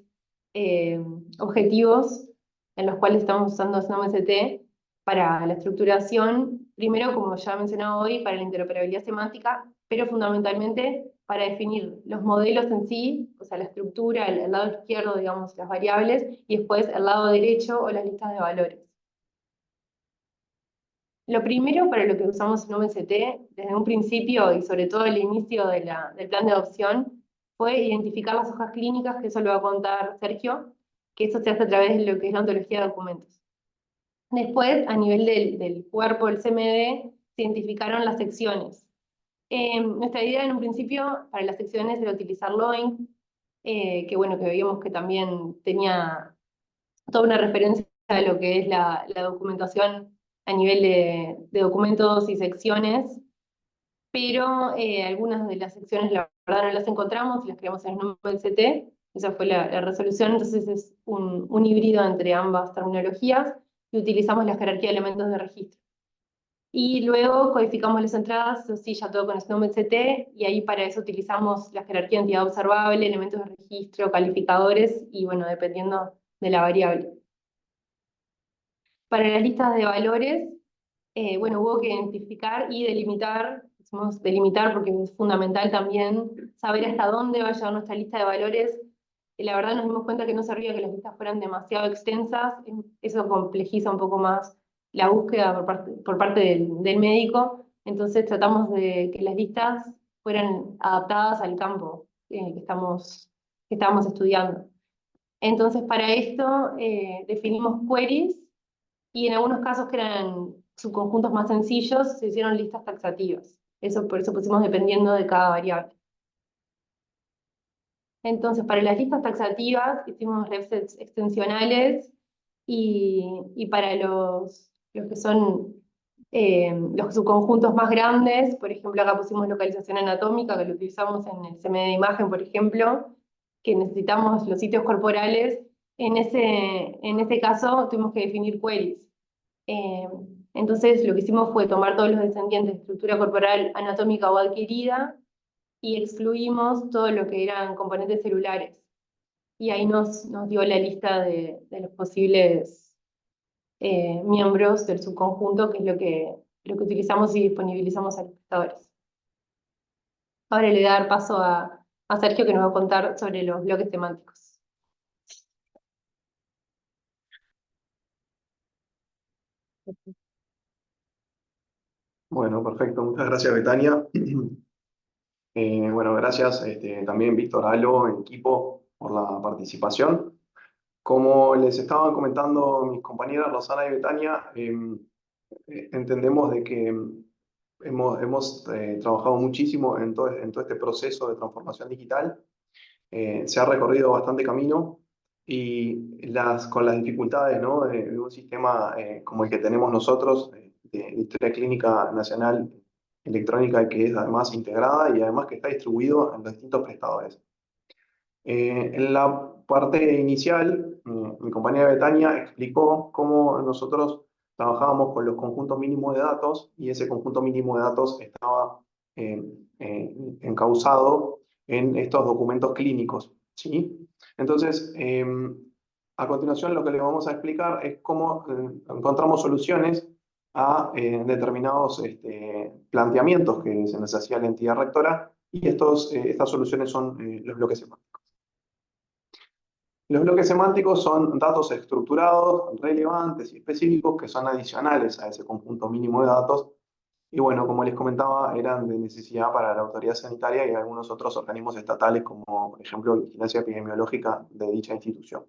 objetivos en los cuales estamos usando SNOMED-CT para la estructuración. Primero, como ya he mencionado hoy, para la interoperabilidad semántica, pero fundamentalmente para definir los modelos en sí, o sea, la estructura, el lado izquierdo, digamos, las variables, y después el lado derecho o las listas de valores. Lo primero para lo que usamos SNOMED-CT desde un principio y sobre todo al inicio del plan de adopción fue identificar las hojas clínicas, que eso lo va a contar Sergio, que eso se hace a través de lo que es la ontología de documentos. Después, a nivel del cuerpo del CMD, se identificaron las secciones. Nuestra idea en un principio para las secciones era utilizar LOIN, que bueno, que veíamos que también tenía toda una referencia a lo que es la documentación a nivel de documentos y secciones, pero algunas de las secciones la verdad no las encontramos y las creamos en SNOMED-CT, esa fue la resolución. Entonces es un híbrido entre ambas terminologías, y utilizamos la jerarquía de elementos de registro. Y luego codificamos las entradas, eso sí, ya todo con SNOMED-CT, y ahí para eso utilizamos la jerarquía de entidad observable, elementos de registro, calificadores, y bueno, dependiendo de la variable. Para las listas de valores, bueno, hubo que identificar y delimitar, decimos delimitar porque es fundamental también saber hasta dónde va a llegar nuestra lista de valores. La verdad nos dimos cuenta que no servía que las listas fueran demasiado extensas, eso complejiza un poco más la búsqueda por parte del médico, entonces tratamos de que las listas fueran adaptadas al campo que estábamos estudiando. Entonces para esto definimos queries, y en algunos casos que eran subconjuntos más sencillos, se hicieron listas taxativas. Por eso pusimos dependiendo de cada variable. Entonces, para las listas taxativas hicimos refsets extensionales, y para los que son los subconjuntos más grandes, por ejemplo, acá pusimos localización anatómica, que lo utilizamos en el CMD de imagen, por ejemplo, que necesitamos los sitios corporales. En ese caso tuvimos que definir queries. Entonces lo que hicimos fue tomar todos los descendientes de estructura corporal anatómica o adquirida y excluimos todo lo que eran componentes celulares. Y ahí nos dio la lista de los posibles miembros del subconjunto, que es lo que utilizamos y disponibilizamos a los prestadores. Ahora le voy a dar paso a Sergio, que nos va a contar sobre los bloques temáticos. Bueno, perfecto. Muchas gracias, Betania. Bueno, gracias también Víctor, Alo, equipo, por la participación. Como les estaban comentando mis compañeras Rosana y Betania, entendemos de que hemos trabajado muchísimo en todo este proceso de transformación digital. Se ha recorrido bastante camino, y con las dificultades, ¿no?, de un sistema como el que tenemos nosotros, de historia clínica nacional electrónica, que es además integrada y además que está distribuido en los distintos prestadores. En la parte inicial, mi compañera Betania explicó cómo nosotros trabajábamos con los conjuntos mínimos de datos, y ese conjunto mínimo de datos estaba encauzado en estos documentos clínicos, ¿sí? Entonces, a continuación lo que le vamos a explicar es cómo encontramos soluciones a determinados planteamientos que se nos hacía la entidad rectora, y estas soluciones son los bloques semánticos. Los bloques semánticos son datos estructurados, relevantes y específicos que son adicionales a ese conjunto mínimo de datos. Y bueno, como les comentaba, eran de necesidad para la autoridad sanitaria y algunos otros organismos estatales, como por ejemplo vigilancia epidemiológica de dicha institución.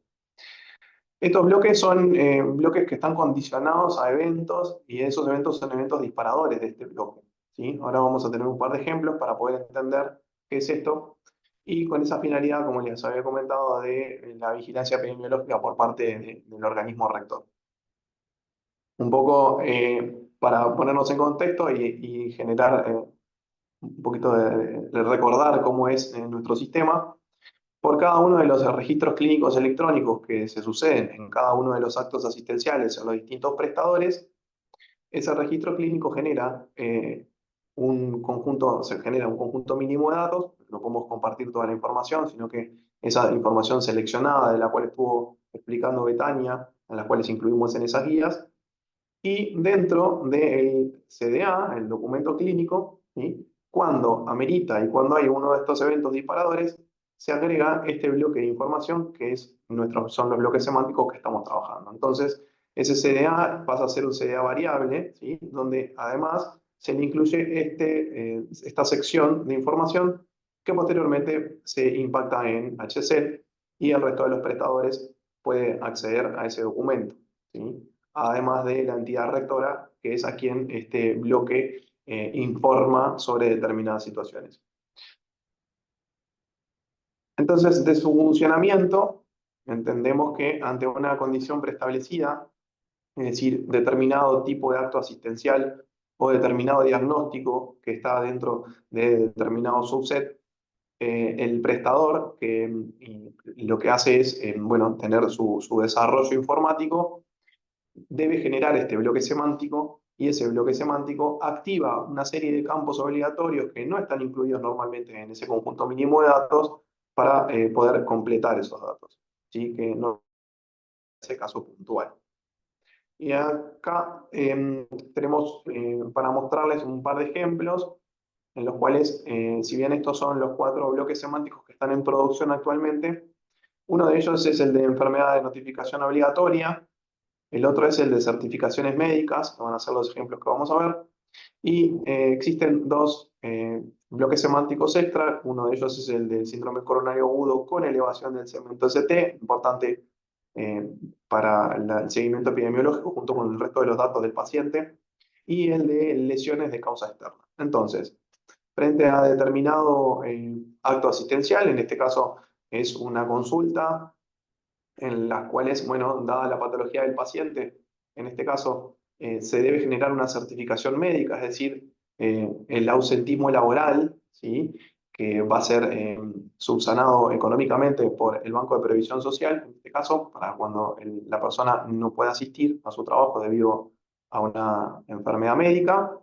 Estos bloques son bloques que están condicionados a eventos y esos eventos son eventos disparadores de este bloque, ¿sí? Ahora vamos a tener un par de ejemplos para poder entender qué es esto y con esa finalidad, como les había comentado, de la vigilancia epidemiológica por parte del organismo rector. Un poco para ponernos en contexto y generar un poquito de recordar cómo es nuestro sistema. Por cada uno de los registros clínicos electrónicos que se suceden en cada uno de los actos asistenciales en los distintos prestadores, ese registro clínico genera se genera un conjunto mínimo de datos. No podemos compartir toda la información, sino que esa información seleccionada de la cual estuvo explicando Betania, a las cuales incluimos en esas guías, y dentro del CDA, el documento clínico, ¿sí? Cuando amerita y cuando hay uno de estos eventos disparadores, se agrega este bloque de información que son los bloques semánticos que estamos trabajando. Entonces, ese CDA pasa a ser un CDA variable, ¿sí? Donde además se le incluye esta sección de información que posteriormente se impacta en HCL y el resto de los prestadores puede acceder a ese documento, ¿sí? Además de la entidad rectora, que es a quien este bloque informa sobre determinadas situaciones. Entonces, de su funcionamiento, entendemos que ante una condición preestablecida, es decir, determinado tipo de acto asistencial o determinado diagnóstico que está dentro de determinado subset, el prestador lo que hace es bueno, tener su desarrollo informático, debe generar este bloque semántico y ese bloque semántico activa una serie de campos obligatorios que no están incluidos normalmente en ese conjunto mínimo de datos para poder completar esos datos, ¿sí? Que no es ese caso puntual. Y acá tenemos para mostrarles un par de ejemplos en los cuales, si bien estos son los 4 bloques semánticos que están en producción actualmente, uno de ellos es el de enfermedad de notificación obligatoria. El otro es el de certificaciones médicas, que van a ser los ejemplos que vamos a ver. Y existen 2 bloques semánticos extra. Uno de ellos es el del síndrome coronario agudo con elevación del segmento ST, importante para el seguimiento epidemiológico junto con el resto de los datos del paciente. Y el de lesiones de causa externa. Entonces, frente a determinado acto asistencial, en este caso es una consulta, en las cuales, bueno, dada la patología del paciente, en este caso se debe generar una certificación médica, es decir, el ausentismo laboral, ¿sí? Que va a ser subsanado económicamente por el Banco de Previsión Social, en este caso, para cuando la persona no pueda asistir a su trabajo debido a una enfermedad médica.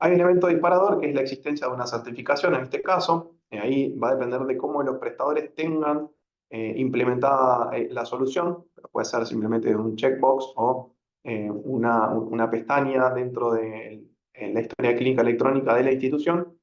Hay un evento disparador que es la existencia de una certificación, en este caso, ahí va a depender de cómo los prestadores tengan implementada la solución, pero puede ser simplemente un checkbox o una pestaña dentro de la historia clínica electrónica de la institución,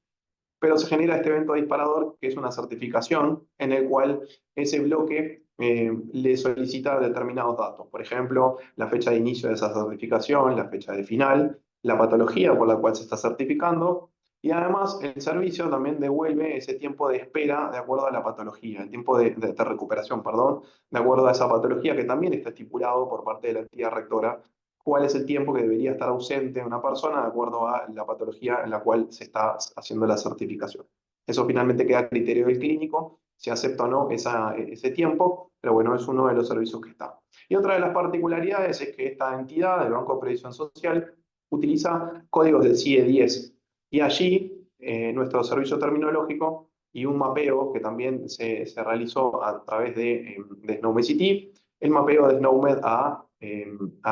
pero se genera este evento disparador que es una certificación en el cual ese bloque le solicita determinados datos, por ejemplo, la fecha de inicio de esa certificación, la fecha de final, la patología por la cual se está certificando, y además el servicio también devuelve ese tiempo de espera de acuerdo a la patología, el tiempo de recuperación, perdón, de acuerdo a esa patología que también está estipulado por parte de la entidad rectora, cuál es el tiempo que debería estar ausente una persona de acuerdo a la patología en la cual se está haciendo la certificación. Eso finalmente queda a criterio del clínico, si acepta o no ese tiempo, pero bueno, es uno de los servicios que está. Y otra de las particularidades es que esta entidad, el Banco de Previsión Social, utiliza códigos del CIE 10 y allí nuestro servicio terminológico y un mapeo que también se realizó a través de SNOMED-CT, el mapeo de SNOMED a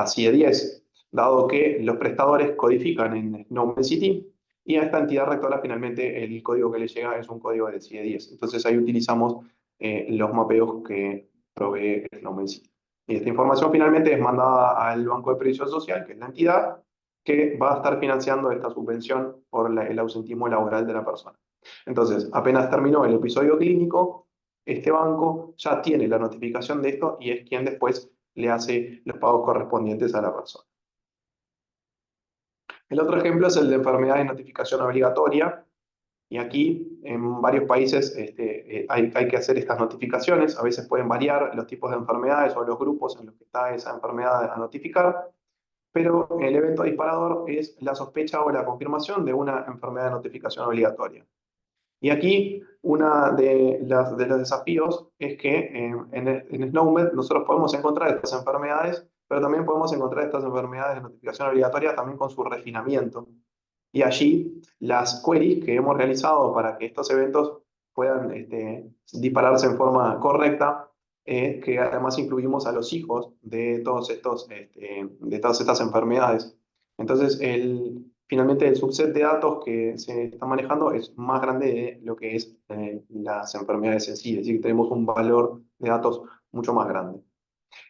CIE 10, dado que los prestadores codifican en SNOMED-CT y a esta entidad rectora finalmente el código que le llega es un código de CIE 10. Entonces ahí utilizamos los mapeos que provee SNOMED-CT. Y esta información finalmente es mandada al Banco de Previsión Social, que es la entidad que va a estar financiando esta subvención por el ausentismo laboral de la persona. Entonces, apenas terminó el episodio clínico, este banco ya tiene la notificación de esto y es quien después le hace los pagos correspondientes a la persona. El otro ejemplo es el de enfermedad de notificación obligatoria. Y aquí en varios países hay que hacer estas notificaciones. A veces pueden variar los tipos de enfermedades o los grupos en los que está esa enfermedad a notificar. Pero el evento disparador es la sospecha o la confirmación de una enfermedad de notificación obligatoria. Y aquí uno de los desafíos es que en SNOMED nosotros podemos encontrar estas enfermedades, pero también podemos encontrar estas enfermedades de notificación obligatoria también con su refinamiento. Y allí las queries que hemos realizado para que estos eventos puedan dispararse en forma correcta, que además incluimos a los hijos de todas estas enfermedades. Entonces, finalmente el subset de datos que se está manejando es más grande de lo que es las enfermedades en sí, es decir, que tenemos un valor de datos mucho más grande.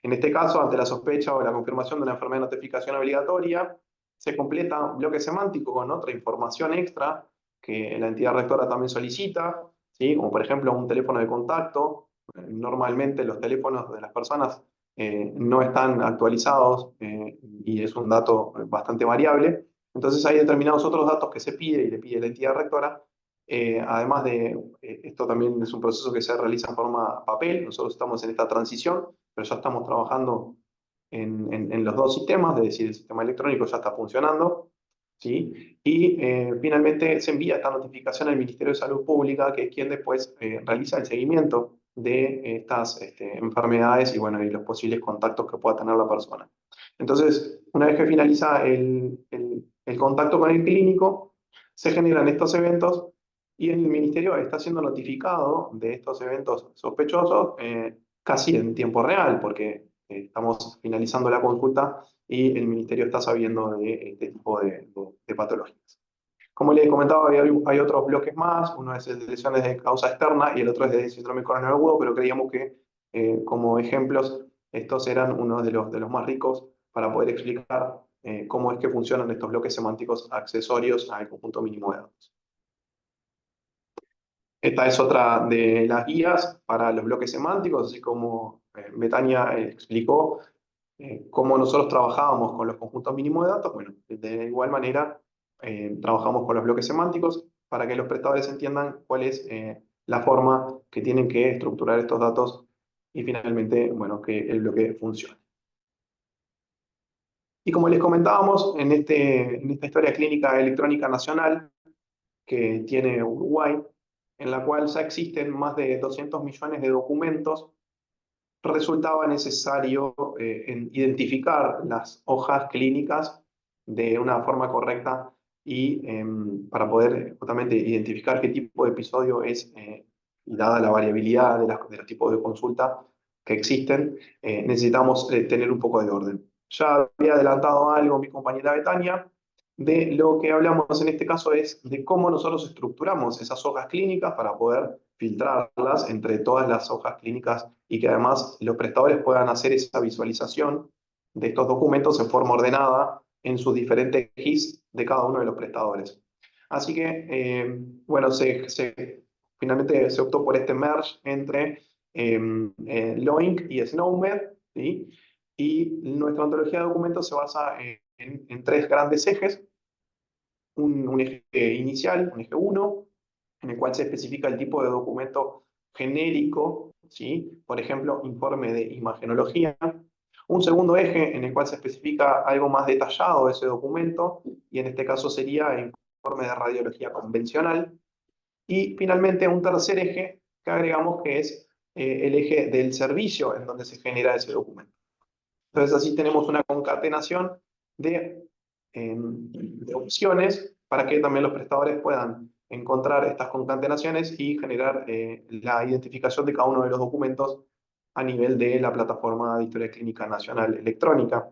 En este caso, ante la sospecha o la confirmación de una enfermedad de notificación obligatoria, se completa un bloque semántico con otra información extra que la entidad rectora también solicita, ¿sí? Como por ejemplo un teléfono de contacto. Normalmente los teléfonos de las personas no están actualizados y es un dato bastante variable. Entonces hay determinados otros datos que se pide y le pide la entidad rectora. Además de, esto también es un proceso que se realiza en forma papel. Nosotros estamos en esta transición, pero ya estamos trabajando en los dos sistemas, es decir, el sistema electrónico ya está funcionando, ¿sí? Y finalmente se envía esta notificación al Ministerio de Salud Pública, que es quien después realiza el seguimiento de estas enfermedades y, bueno, y los posibles contactos que pueda tener la persona. Entonces, una vez que finaliza el contacto con el clínico, se generan estos eventos y el Ministerio está siendo notificado de estos eventos sospechosos casi en tiempo real, porque estamos finalizando la consulta y el Ministerio está sabiendo de este tipo de patologías. Como les comentaba, hay otros bloques más. Uno es el de lesiones de causa externa y el otro es de síndrome coronel agudo, pero creíamos que como ejemplos estos eran uno de los más ricos para poder explicar cómo es que funcionan estos bloques semánticos accesorios al conjunto mínimo de datos. Esta es otra de las guías para los bloques semánticos, así como Betania explicó cómo nosotros trabajábamos con los conjuntos mínimos de datos. Bueno, de igual manera trabajamos con los bloques semánticos para que los prestadores entiendan cuál es la forma que tienen que estructurar estos datos y finalmente, bueno, que el bloque funcione. Y como les comentábamos, en esta historia clínica electrónica nacional que tiene Uruguay, en la cual ya existen más de 200 millones de documentos, resultaba necesario identificar las hojas clínicas de una forma correcta y para poder justamente identificar qué tipo de episodio es, y dada la variabilidad de los tipos de consulta que existen, necesitamos tener un poco de orden. Ya había adelantado algo mi compañera Betania. De lo que hablamos en este caso es de cómo nosotros estructuramos esas hojas clínicas para poder filtrarlas entre todas las hojas clínicas y que además los prestadores puedan hacer esa visualización de estos documentos en forma ordenada en sus diferentes GIS de cada uno de los prestadores. Así que, bueno, finalmente se optó por este merge entre LOINC y SNOMED, ¿sí? Y nuestra ontología de documentos se basa en tres grandes ejes. Un eje inicial, un eje 1, en el cual se especifica el tipo de documento genérico, ¿sí? Por ejemplo, informe de imagenología. Un segundo eje en el cual se especifica algo más detallado de ese documento, y en este caso sería el informe de radiología convencional. Y finalmente un tercer eje que agregamos que es el eje del servicio en donde se genera ese documento. Entonces así tenemos una concatenación de opciones para que también los prestadores puedan encontrar estas concatenaciones y generar la identificación de cada uno de los documentos a nivel de la plataforma de Historia Clínica Nacional Electrónica.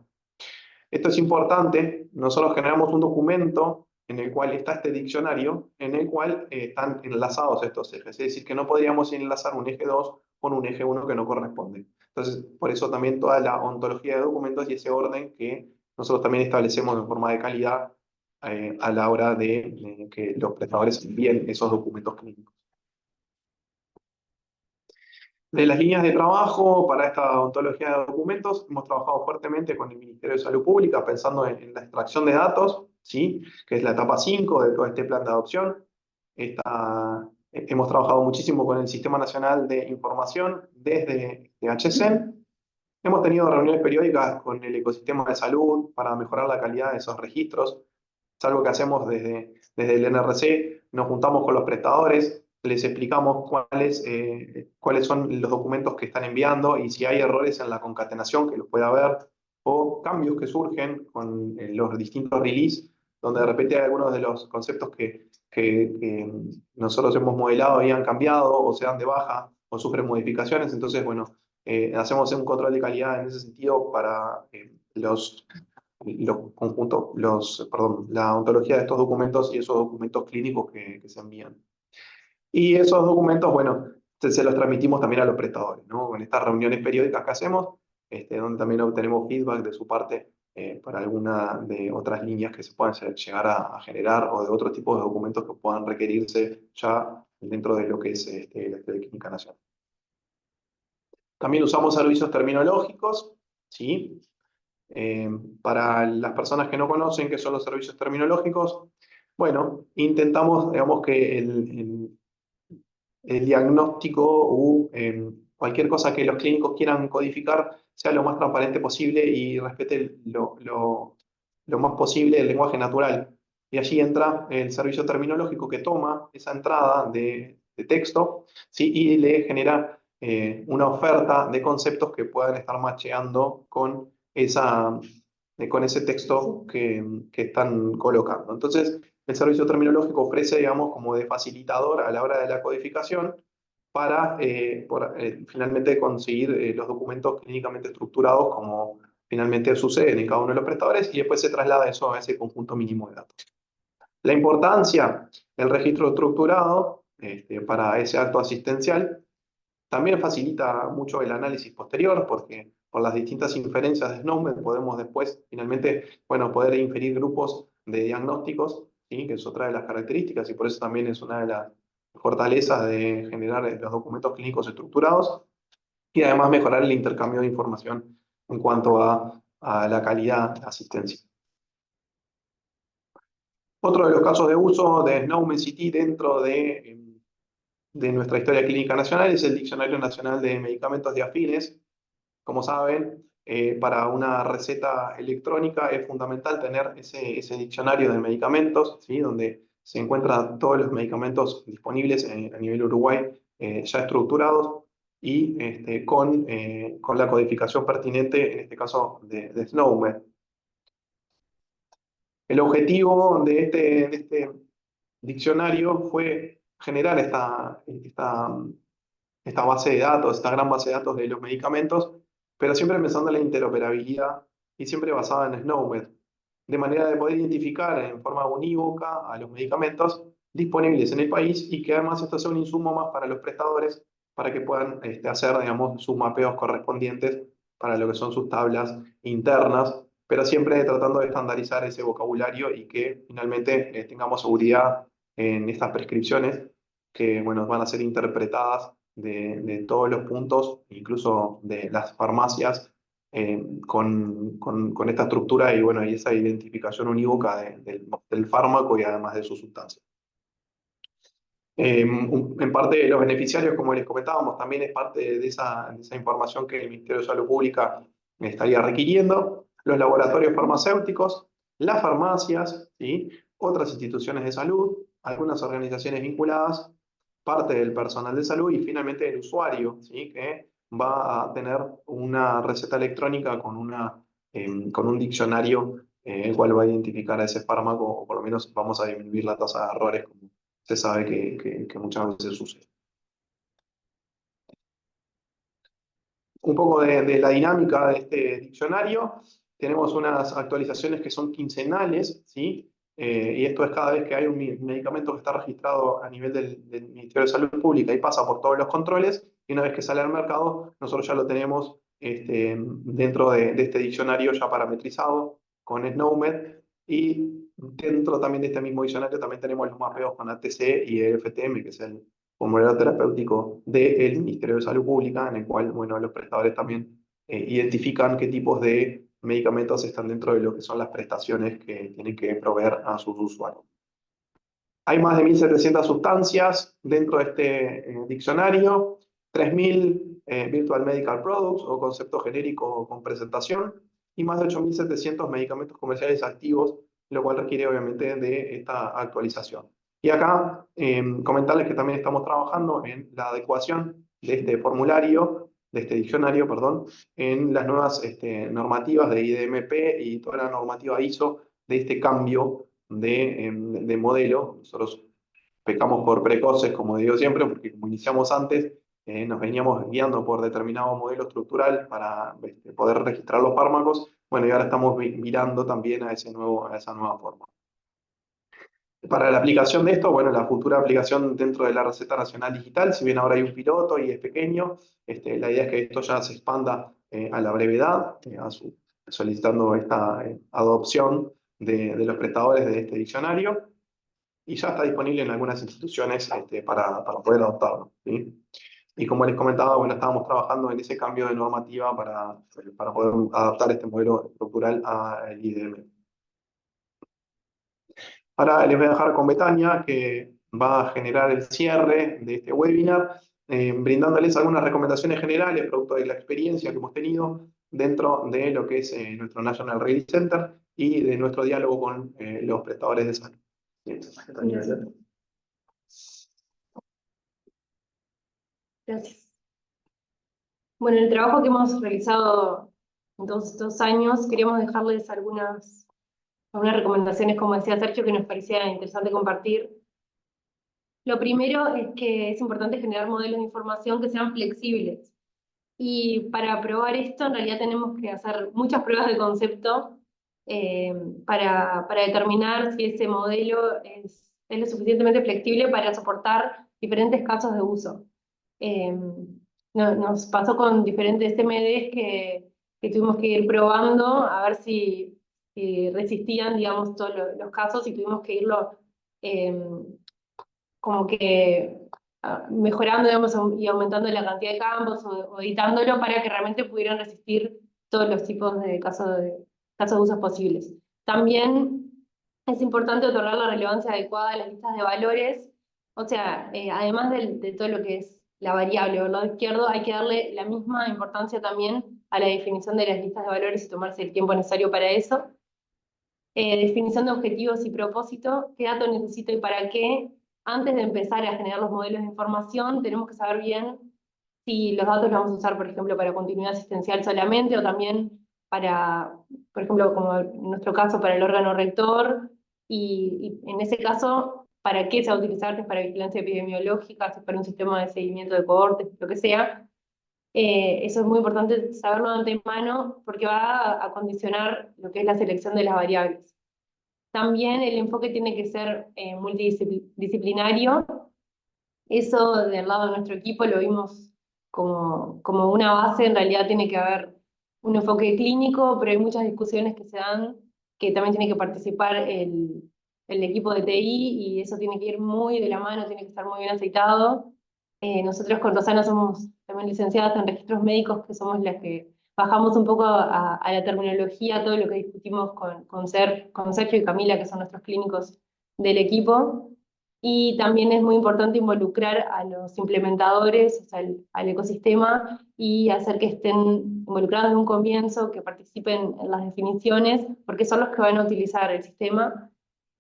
Esto es importante. Nosotros generamos un documento en el cual está este diccionario, en el cual están enlazados estos ejes. Es decir, que no podríamos enlazar un eje 2 con un eje 1 que no corresponde. Entonces, por eso también toda la ontología de documentos y ese orden que nosotros también establecemos en forma de calidad a la hora de que los prestadores envíen esos documentos clínicos. De las líneas de trabajo para esta ontología de documentos, hemos trabajado fuertemente con el Ministerio de Salud Pública pensando en la extracción de datos, ¿sí? Que es la etapa 5 de todo este plan de adopción. Hemos trabajado muchísimo con el Sistema Nacional de Información desde HCEN. Hemos tenido reuniones periódicas con el ecosistema de salud para mejorar la calidad de esos registros. Es algo que hacemos desde el NRC. Nos juntamos con los prestadores, les explicamos cuáles son los documentos que están enviando y si hay errores en la concatenación que los pueda haber o cambios que surgen con los distintos releases, donde de repente hay algunos de los conceptos que nosotros hemos modelado y han cambiado o se dan de baja o sufren modificaciones. Entonces, bueno, hacemos un control de calidad en ese sentido para los conjuntos, la ontología de estos documentos y esos documentos clínicos que se envían. Y esos documentos, bueno, se los transmitimos también a los prestadores, ¿no? En estas reuniones periódicas que hacemos, donde también obtenemos feedback de su parte para alguna de otras líneas que se puedan llegar a generar o de otros tipos de documentos que puedan requerirse ya dentro de lo que es la Historia Clínica Nacional. También usamos servicios terminológicos, ¿sí? Para las personas que no conocen qué son los servicios terminológicos, bueno, intentamos, digamos, que el diagnóstico o cualquier cosa que los clínicos quieran codificar sea lo más transparente posible y respete lo más posible el lenguaje natural. Y allí entra el servicio terminológico que toma esa entrada de texto, ¿sí? Y le genera una oferta de conceptos que puedan estar macheando con ese texto que están colocando. Entonces, el servicio terminológico ofrece, digamos, como de facilitador a la hora de la codificación para finalmente conseguir los documentos clínicamente estructurados como finalmente suceden en cada uno de los prestadores y después se traslada eso a ese conjunto mínimo de datos. La importancia del registro estructurado para ese acto asistencial también facilita mucho el análisis posterior porque por las distintas inferencias de Snowden podemos después finalmente, bueno, poder inferir grupos de diagnósticos, ¿sí? Que es otra de las características y por eso también es una de las fortalezas de generar los documentos clínicos estructurados y además mejorar el intercambio de información en cuanto a la calidad de asistencia. Otro de los casos de uso de Snowden CT dentro de nuestra historia clínica nacional es el Diccionario Nacional de Medicamentos de Afines. Como saben, para una receta electrónica es fundamental tener ese diccionario de medicamentos, ¿sí? Donde se encuentran todos los medicamentos disponibles a nivel Uruguay ya estructurados y con la codificación pertinente, en este caso de Snowmed. El objetivo de este diccionario fue generar esta base de datos, esta gran base de datos de los medicamentos, pero siempre pensando en la interoperabilidad y siempre basada en SNOMED, de manera de poder identificar en forma unívoca a los medicamentos disponibles en el país y que además esto sea un insumo más para los prestadores para que puedan hacer, digamos, sus mapeos correspondientes para lo que son sus tablas internas, pero siempre tratando de estandarizar ese vocabulario y que finalmente tengamos seguridad en estas prescripciones que, bueno, van a ser interpretadas de todos los puntos, incluso de las farmacias, con esta estructura y, bueno, y esa identificación unívoca del fármaco y además de su sustancia. En parte de los beneficiarios, como les comentábamos, también es parte de esa información que el Ministerio de Salud Pública estaría requiriendo, los laboratorios farmacéuticos, las farmacias, ¿sí? Otras instituciones de salud, algunas organizaciones vinculadas, parte del personal de salud y finalmente el usuario, ¿sí? Que va a tener una receta electrónica con un diccionario el cual va a identificar a ese fármaco o por lo menos vamos a disminuir la tasa de errores como se sabe que muchas veces sucede. Un poco de la dinámica de este diccionario. Tenemos unas actualizaciones que son quincenales, ¿sí? Y esto es cada vez que hay un medicamento que está registrado a nivel del Ministerio de Salud Pública y pasa por todos los controles, y una vez que sale al mercado, nosotros ya lo tenemos dentro de este diccionario ya parametrizado con SNOMED, y dentro también de este mismo diccionario también tenemos los mapeos con ATC y el FTM, que es el formulario terapéutico del Ministerio de Salud Pública, en el cual, bueno, los prestadores también identifican qué tipos de medicamentos están dentro de lo que son las prestaciones que tienen que proveer a sus usuarios. Hay más de 1.700 sustancias dentro de este diccionario, 3.000 Virtual Medical Products o conceptos genéricos con presentación, y más de 8.700 medicamentos comerciales activos, lo cual requiere obviamente de esta actualización. Y acá comentarles que también estamos trabajando en la adecuación de este formulario, de este diccionario, perdón, en las nuevas normativas de IDMP y toda la normativa ISO de este cambio de modelo. Nosotros pecamos por precoces, como digo siempre, porque como iniciamos antes, nos veníamos guiando por determinado modelo estructural para poder registrar los fármacos. Bueno, y ahora estamos mirando también a esa nueva forma. Para la aplicación de esto, bueno, la futura aplicación dentro de la receta nacional digital, si bien ahora hay un piloto y es pequeño, la idea es que esto ya se expanda a la brevedad, solicitando esta adopción de los prestadores de este diccionario, y ya está disponible en algunas instituciones para poder adoptarlo, ¿sí? Y como les comentaba, bueno, estábamos trabajando en ese cambio de normativa para poder adaptar este modelo estructural al IDM. Ahora les voy a dejar con Betania, que va a generar el cierre de este webinar, brindándoles algunas recomendaciones generales, producto de la experiencia que hemos tenido dentro de lo que es nuestro National Ready Center y de nuestro diálogo con los prestadores de salud. Gracias. Bueno, el trabajo que hemos realizado en todos estos años, queríamos dejarles algunas recomendaciones, como decía Sergio, que nos parecía interesante compartir. Lo primero es que es importante generar modelos de información que sean flexibles. Y para probar esto, en realidad tenemos que hacer muchas pruebas de concepto para determinar si ese modelo es lo suficientemente flexible para soportar diferentes casos de uso. Nos pasó con diferentes MDs que tuvimos que ir probando a ver si resistían, digamos, todos los casos, y tuvimos que irlo como que mejorando, digamos, y aumentando la cantidad de campos o editándolo para que realmente pudieran resistir todos los tipos de casos de usos posibles. También es importante otorgar la relevancia adecuada a las listas de valores, o sea, además de todo lo que es la variable o el lado izquierdo, hay que darle la misma importancia también a la definición de las listas de valores y tomarse el tiempo necesario para eso. Definición de objetivos y propósito, qué datos necesito y para qué. Antes de empezar a generar los modelos de información, tenemos que saber bien si los datos los vamos a usar, por ejemplo, para continuidad asistencial solamente, o también para, por ejemplo, como en nuestro caso, para el órgano rector, y en ese caso, para qué se va a utilizar, si es para vigilancia epidemiológica, si es para un sistema de seguimiento de cohortes, lo que sea. Eso es muy importante saberlo de antemano, porque va a condicionar lo que es la selección de las variables. También el enfoque tiene que ser multidisciplinario. Eso del lado de nuestro equipo lo vimos como una base. En realidad tiene que haber un enfoque clínico, pero hay muchas discusiones que se dan que también tiene que participar el equipo de TI, y eso tiene que ir muy de la mano, tiene que estar muy bien aceitado. Nosotros con Rosana somos también licenciadas en registros médicos, que somos las que bajamos un poco a la terminología, todo lo que discutimos con Sergio y Camila, que son nuestros clínicos del equipo. Y también es muy importante involucrar a los implementadores, o sea, al ecosistema, y hacer que estén involucrados desde un comienzo, que participen en las definiciones, porque son los que van a utilizar el sistema.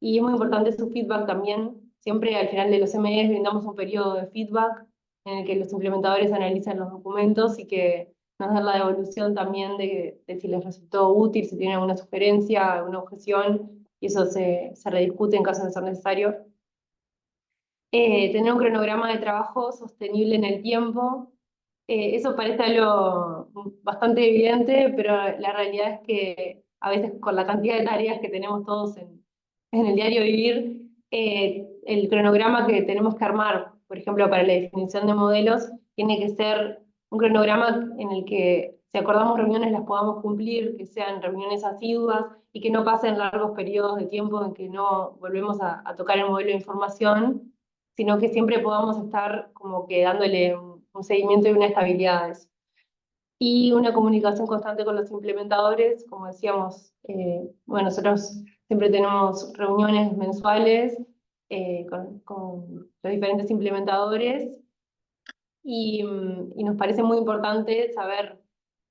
Y es muy importante su feedback también. Siempre al final de los MEs brindamos un periodo de feedback en el que los implementadores analizan los documentos y que nos dan la devolución también de si les resultó útil, si tienen alguna sugerencia, alguna objeción, y eso se rediscute en caso de ser necesario. Tener un cronograma de trabajo sostenible en el tiempo. Eso parece algo bastante evidente, pero la realidad es que a veces con la cantidad de tareas que tenemos todos en el diario vivir, el cronograma que tenemos que armar, por ejemplo, para la definición de modelos, tiene que ser un cronograma en el que, si acordamos reuniones, las podamos cumplir, que sean reuniones asiduas y que no pasen largos periodos de tiempo en que no volvemos a tocar el modelo de información. sino que siempre podamos estar como que dándole un seguimiento y una estabilidad a eso. Y una comunicación constante con los implementadores, como decíamos, bueno, nosotros siempre tenemos reuniones mensuales con los diferentes implementadores y nos parece muy importante saber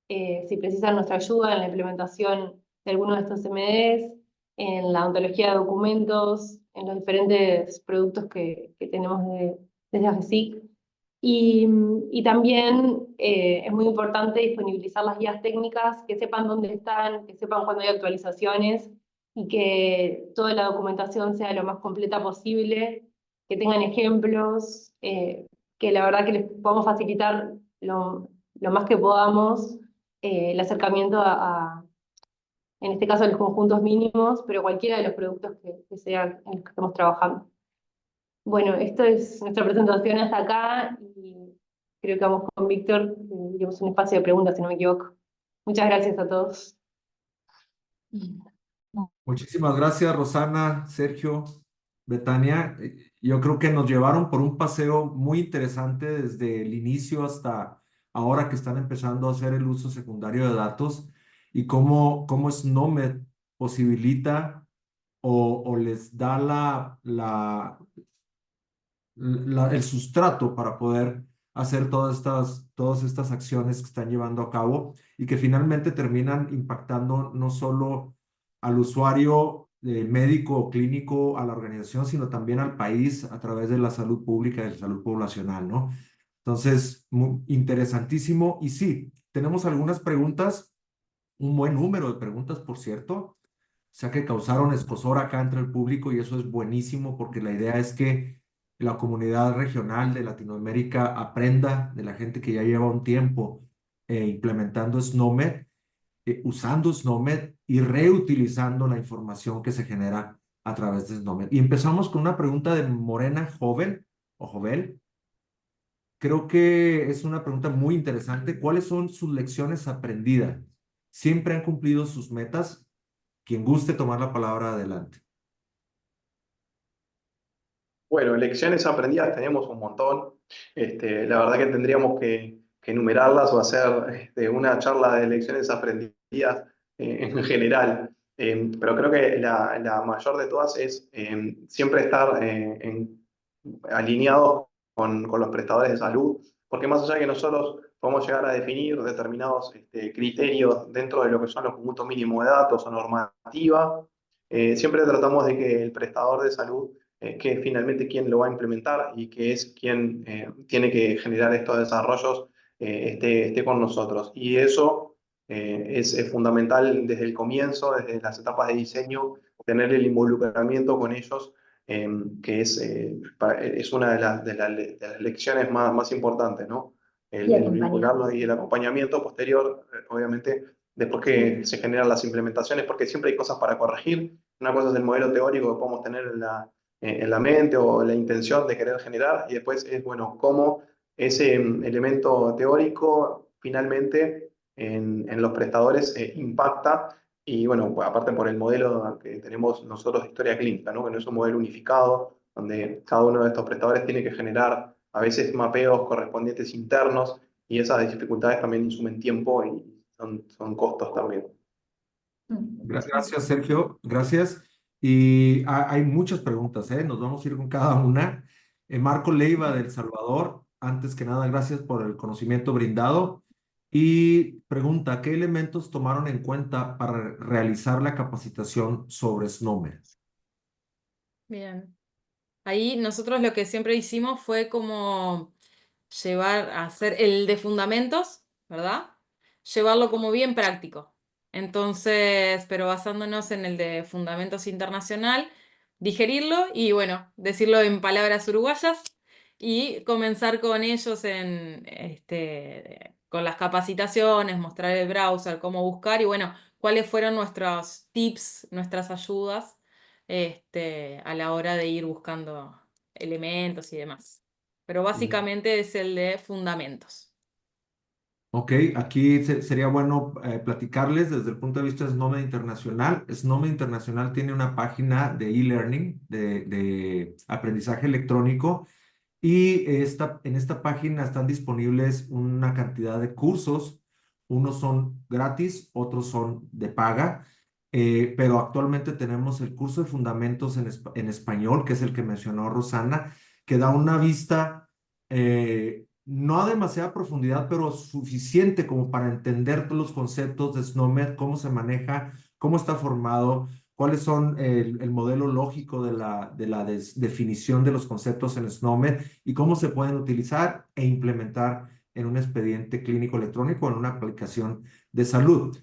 si precisan nuestra ayuda en la implementación de alguno de estos MDs, en la ontología de documentos, en los diferentes productos que tenemos desde AGESIC. Y también es muy importante disponibilizar las guías técnicas, que sepan dónde están, que sepan cuándo hay actualizaciones y que toda la documentación sea lo más completa posible, que tengan ejemplos, que la verdad que les podamos facilitar lo más que podamos el acercamiento en este caso, a los conjuntos mínimos, pero cualquiera de los productos que sean en los que estamos trabajando. Bueno, esto es nuestra presentación hasta acá y creo que vamos con Víctor y tenemos un espacio de preguntas, si no me equivoco. Muchas gracias a todos. Muchísimas gracias, Rosana, Sergio, Betania. Yo creo que nos llevaron por un paseo muy interesante desde el inicio hasta ahora que están empezando a hacer el uso secundario de datos y cómo SNOMED posibilita o les da el sustrato para poder hacer todas estas acciones que están llevando a cabo y que finalmente terminan impactando no solo al usuario médico o clínico, a la organización, sino también al país a través de la salud pública y de la salud poblacional, ¿no? Entonces, muy interesantísimo. Y sí, tenemos algunas preguntas, un buen número de preguntas, por cierto. O sea que causaron escozor acá entre el público y eso es buenísimo porque la idea es que la comunidad regional de Latinoamérica aprenda de la gente que ya lleva un tiempo implementando SNOMED, usando SNOMED y reutilizando la información que se genera a través de SNOMED. Y empezamos con una pregunta de Morena Joven o Jovel. Creo que es una pregunta muy interesante. ¿Cuáles son sus lecciones aprendidas? ¿Siempre han cumplido sus metas? Quien guste tomar la palabra, adelante. Bueno, lecciones aprendidas tenemos un montón. La verdad que tendríamos que enumerarlas o hacer una charla de lecciones aprendidas en general. Pero creo que la mayor de todas es siempre estar alineados con los prestadores de salud, porque más allá de que nosotros podemos llegar a definir determinados criterios dentro de lo que son los conjuntos mínimos de datos o normativa, siempre tratamos de que el prestador de salud que es finalmente quien lo va a implementar y que es quien tiene que generar estos desarrollos, esté con nosotros. Y eso es fundamental desde el comienzo, desde las etapas de diseño, tener el involucramiento con ellos, que es una de las lecciones más importantes, ¿no? El vincularnos y el acompañamiento posterior, obviamente, después que se generan las implementaciones, porque siempre hay cosas para corregir. Una cosa es el modelo teórico que podemos tener en la mente o la intención de querer generar, y después es, bueno, cómo ese elemento teórico finalmente en los prestadores impacta, y bueno, pues, aparte por el modelo que tenemos nosotros de historia clínica, ¿no? Que no es un modelo unificado, donde cada uno de estos prestadores tiene que generar a veces mapeos correspondientes internos, y esas dificultades también insumen tiempo y son costos también. Gracias, Sergio. Gracias. Y hay muchas preguntas, ¿eh? Nos vamos a ir con cada una. Marco Leiva de El Salvador, antes que nada, gracias por el conocimiento brindado. Y pregunta, ¿qué elementos tomaron en cuenta para realizar la capacitación sobre SNOMED? Bien. Ahí nosotros lo que siempre hicimos fue como llevar a hacer el de fundamentos, ¿verdad? Llevarlo como bien práctico. Entonces, pero basándonos en el de fundamentos internacional, digerirlo y bueno, decirlo en palabras uruguayas y comenzar con ellos con las capacitaciones, mostrar el browser, cómo buscar y bueno, cuáles fueron nuestros tips, nuestras ayudas, a la hora de ir buscando elementos y demás. Pero básicamente es el de fundamentos. Ok, aquí sería bueno platicarles desde el punto de vista de SNOMED Internacional. SNOMED Internacional tiene una página de e-learning, de aprendizaje electrónico, y en esta página están disponibles una cantidad de cursos. Unos son gratis, otros son de paga, pero actualmente tenemos el curso de fundamentos en español, que es el que mencionó Rosana, que da una vista no a demasiada profundidad, pero suficiente como para entender todos los conceptos de SNOMED, cómo se maneja, cómo está formado, cuáles son el modelo lógico de la definición de los conceptos en SNOMED y cómo se pueden utilizar e implementar en un expediente clínico electrónico o en una aplicación de salud.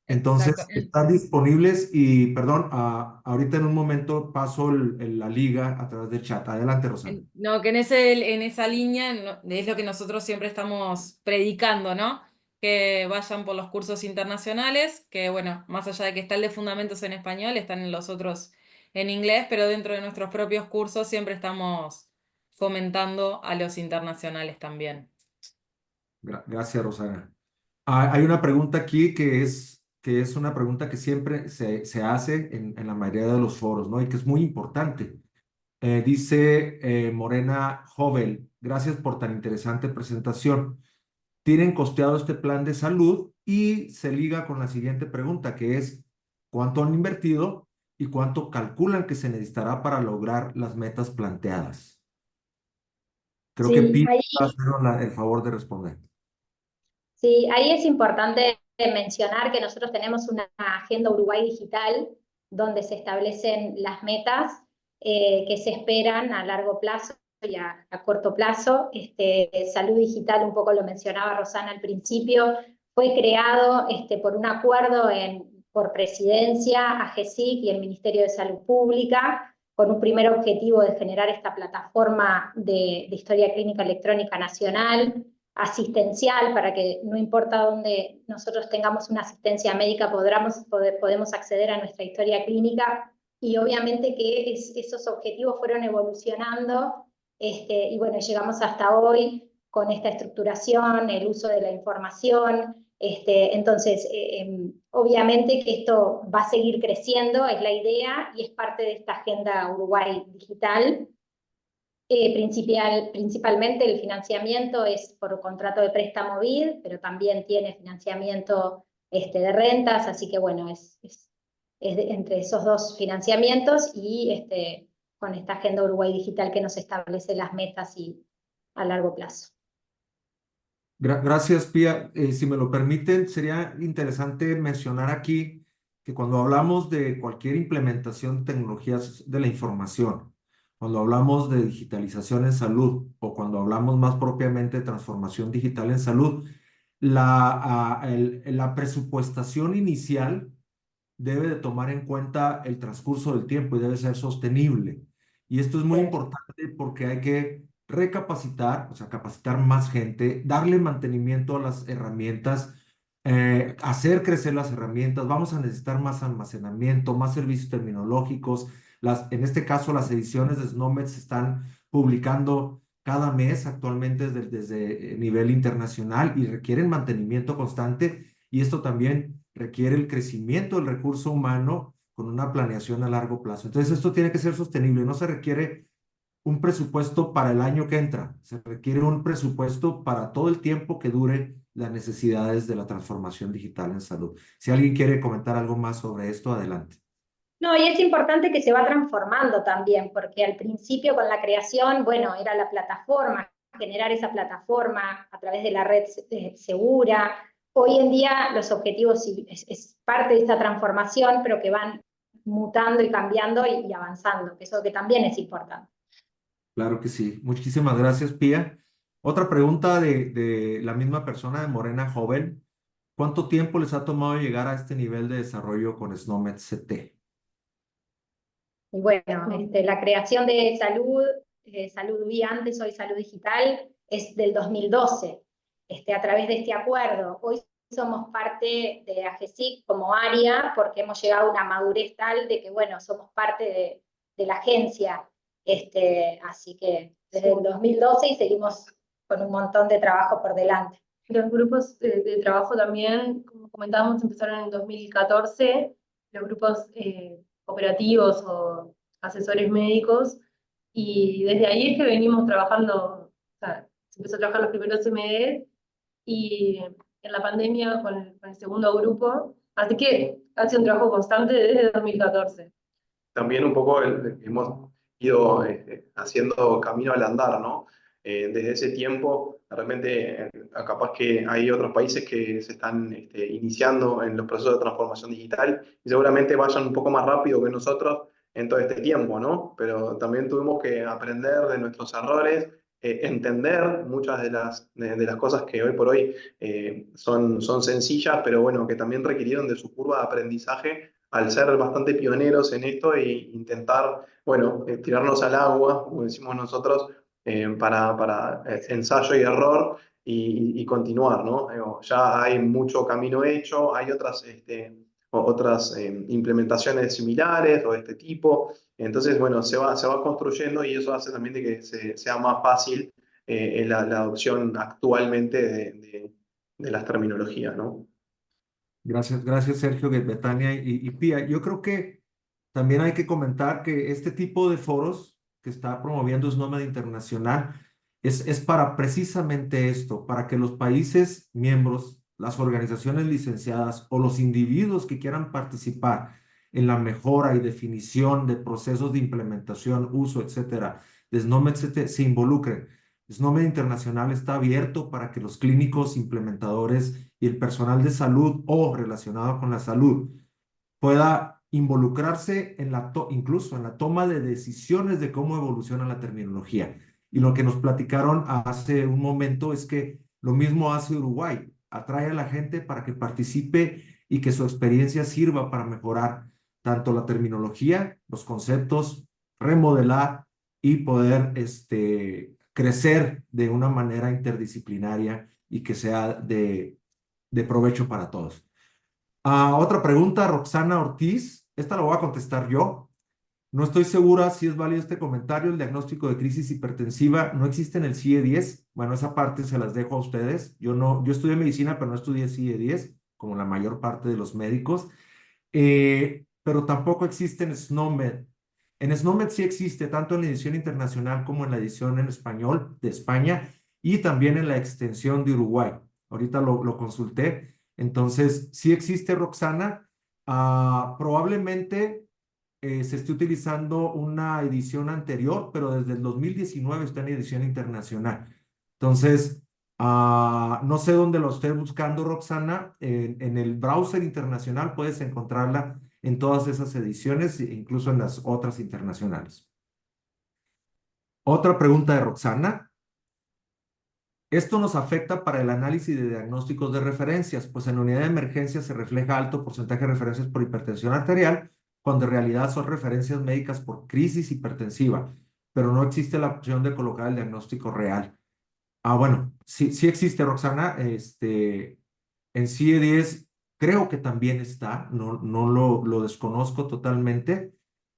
Entonces, Exacto. están disponibles y, perdón, ahorita en un momento paso la liga a través del chat. Adelante, Rosana. No, que en esa línea es lo que nosotros siempre estamos predicando, ¿no? Que vayan por los cursos internacionales, que bueno, más allá de que está el de fundamentos en español, están los otros en inglés, pero dentro de nuestros propios cursos siempre estamos fomentando a los internacionales también. Gracias, Rosana. Hay una pregunta aquí que es una pregunta que siempre se hace en la mayoría de los foros, ¿no? Y que es muy importante. Dice Morena Jovel, gracias por tan interesante presentación. ¿Tienen costeado este plan de salud? Y se liga con la siguiente pregunta, que es, ¿cuánto han invertido y cuánto calculan que se necesitará para lograr las metas planteadas? Creo que Sí, Pete ahí va a hacer el favor de responder. Sí, ahí es importante mencionar que nosotros tenemos una agenda Uruguay digital donde se establecen las metas que se esperan a largo plazo y a corto plazo. Salud digital, un poco lo mencionaba Rosana al principio, fue creado por un acuerdo por presidencia, AGESIC y el Ministerio de Salud Pública, con un primer objetivo de generar esta plataforma de historia clínica electrónica nacional, asistencial, para que no importa dónde nosotros tengamos una asistencia médica, podemos acceder a nuestra historia clínica, y obviamente que esos objetivos fueron evolucionando, y bueno, llegamos hasta hoy con esta estructuración, el uso de la información. Entonces, obviamente que esto va a seguir creciendo, es la idea, y es parte de esta agenda Uruguay digital. Principalmente el financiamiento es por contrato de préstamo BID, pero también tiene financiamiento de rentas, así que bueno, es entre esos dos financiamientos y con esta agenda Uruguay digital que nos establece las metas y a largo plazo. Gracias, Pía. Si me lo permiten, sería interesante mencionar aquí que cuando hablamos de cualquier implementación de tecnologías de la información, cuando hablamos de digitalización en salud o cuando hablamos más propiamente de transformación digital en salud, la presupuestación inicial debe de tomar en cuenta el transcurso del tiempo y debe ser sostenible. Y esto es muy importante porque hay que recapacitar, o sea, capacitar más gente, darle mantenimiento a las herramientas, hacer crecer las herramientas. Vamos a necesitar más almacenamiento, más servicios terminológicos. En este caso, las ediciones de SNOMED se están publicando cada mes actualmente desde nivel internacional y requieren mantenimiento constante, y esto también requiere el crecimiento del recurso humano con una planeación a largo plazo. Entonces, esto tiene que ser sostenible. No se requiere un presupuesto para el año que entra, se requiere un presupuesto para todo el tiempo que dure las necesidades de la transformación digital en salud. Si alguien quiere comentar algo más sobre esto, adelante. No, y es importante que se va transformando también, porque al principio con la creación, bueno, era la plataforma, generar esa plataforma a través de la red segura. Hoy en día los objetivos es parte de esta transformación, pero que van mutando y cambiando y avanzando, eso que también es importante. Claro que sí. Muchísimas gracias, Pía. Otra pregunta de la misma persona, de Morena Joven. ¿Cuánto tiempo les ha tomado llegar a este nivel de desarrollo con SNOMED CT? Y bueno, la creación de Salud Vía antes, hoy Salud Digital, es del 2012, a través de este acuerdo. Hoy somos parte de AGESIC como área, porque hemos llegado a una madurez tal de que, bueno, somos parte de la agencia. Así que desde el 2012 y seguimos con un montón de trabajo por delante. Los grupos de trabajo también, como comentábamos, empezaron en 2014, los grupos operativos o asesores médicos, y desde ahí es que venimos trabajando, o sea, se empezó a trabajar los primeros MD y en la pandemia con el segundo grupo, así que ha sido un trabajo constante desde 2014. También un poco hemos ido haciendo camino al andar, ¿no? Desde ese tiempo, realmente, capaz que hay otros países que se están iniciando en los procesos de transformación digital y seguramente vayan un poco más rápido que nosotros en todo este tiempo, ¿no? Pero también tuvimos que aprender de nuestros errores, entender muchas de las cosas que hoy por hoy son sencillas, pero bueno, que también requirieron de su curva de aprendizaje al ser bastante pioneros en esto e intentar, bueno, tirarnos al agua, como decimos nosotros, para ensayo y error y continuar, ¿no? Ya hay mucho camino hecho, hay otras implementaciones similares o de este tipo, entonces, bueno, se va construyendo y eso hace también de que sea más fácil la adopción actualmente de las terminologías, ¿no? Gracias Sergio, Betania y Pía. Yo creo que también hay que comentar que este tipo de foros que está promoviendo SNOMED Internacional es para precisamente esto, para que los países miembros, las organizaciones licenciadas o los individuos que quieran participar en la mejora y definición de procesos de implementación, uso, etcétera, de SNOMED se involucren. SNOMED Internacional está abierto para que los clínicos, implementadores y el personal de salud o relacionado con la salud pueda involucrarse incluso en la toma de decisiones de cómo evoluciona la terminología. Y lo que nos platicaron hace un momento es que lo mismo hace Uruguay, atrae a la gente para que participe y que su experiencia sirva para mejorar tanto la terminología, los conceptos, remodelar y poder crecer de una manera interdisciplinaria y que sea de provecho para todos. Otra pregunta, Roxana Ortiz. Esta la voy a contestar yo. No estoy segura si es válido este comentario. El diagnóstico de crisis hipertensiva no existe en el CIE-10. Bueno, esa parte se las dejo a ustedes. Yo estudié medicina, pero no estudié CIE-10, como la mayor parte de los médicos. Pero tampoco existe en SNOMED. En SNOMED sí existe, tanto en la edición internacional como en la edición en español de España y también en la extensión de Uruguay. Ahorita lo consulté. Entonces, sí existe, Roxana. Probablemente se esté utilizando una edición anterior, pero desde el 2019 está en edición internacional. Entonces, no sé dónde lo esté buscando, Roxana. En el browser internacional puedes encontrarla en todas esas ediciones, incluso en las otras internacionales. Otra pregunta de Roxana. Esto nos afecta para el análisis de diagnósticos de referencias, pues en la unidad de emergencia se refleja alto porcentaje de referencias por hipertensión arterial, cuando en realidad son referencias médicas por crisis hipertensiva, pero no existe la opción de colocar el diagnóstico real. Bueno, sí existe, Roxana. En CIE-10 creo que también está, no lo desconozco totalmente,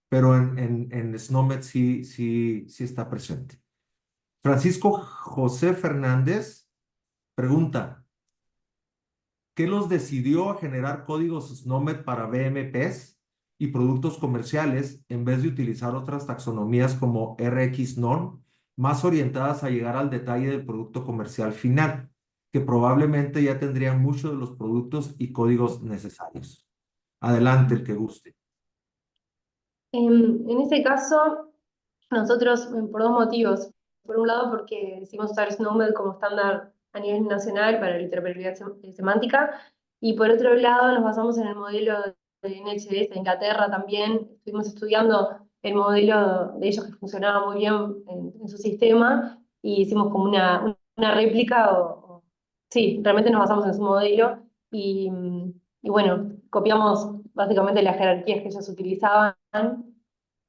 pero en SNOMED sí está presente. Francisco José Fernández pregunta, ¿qué los decidió a generar códigos SNOMED para BMPs y productos comerciales en vez de utilizar otras taxonomías como RxNORM, más orientadas a llegar al detalle del producto comercial final, que probablemente ya tendrían muchos de los productos y códigos necesarios? Adelante, el que guste. En ese caso, nosotros, por dos motivos. Por un lado, porque decidimos usar SNOMED como estándar a nivel nacional para la interoperabilidad semántica, y por otro lado, nos basamos en el modelo de NHS de Inglaterra también. Estuvimos estudiando el modelo de ellos que funcionaba muy bien en su sistema, y hicimos como una réplica, sí, realmente nos basamos en su modelo, y bueno, copiamos básicamente las jerarquías que ellos utilizaban.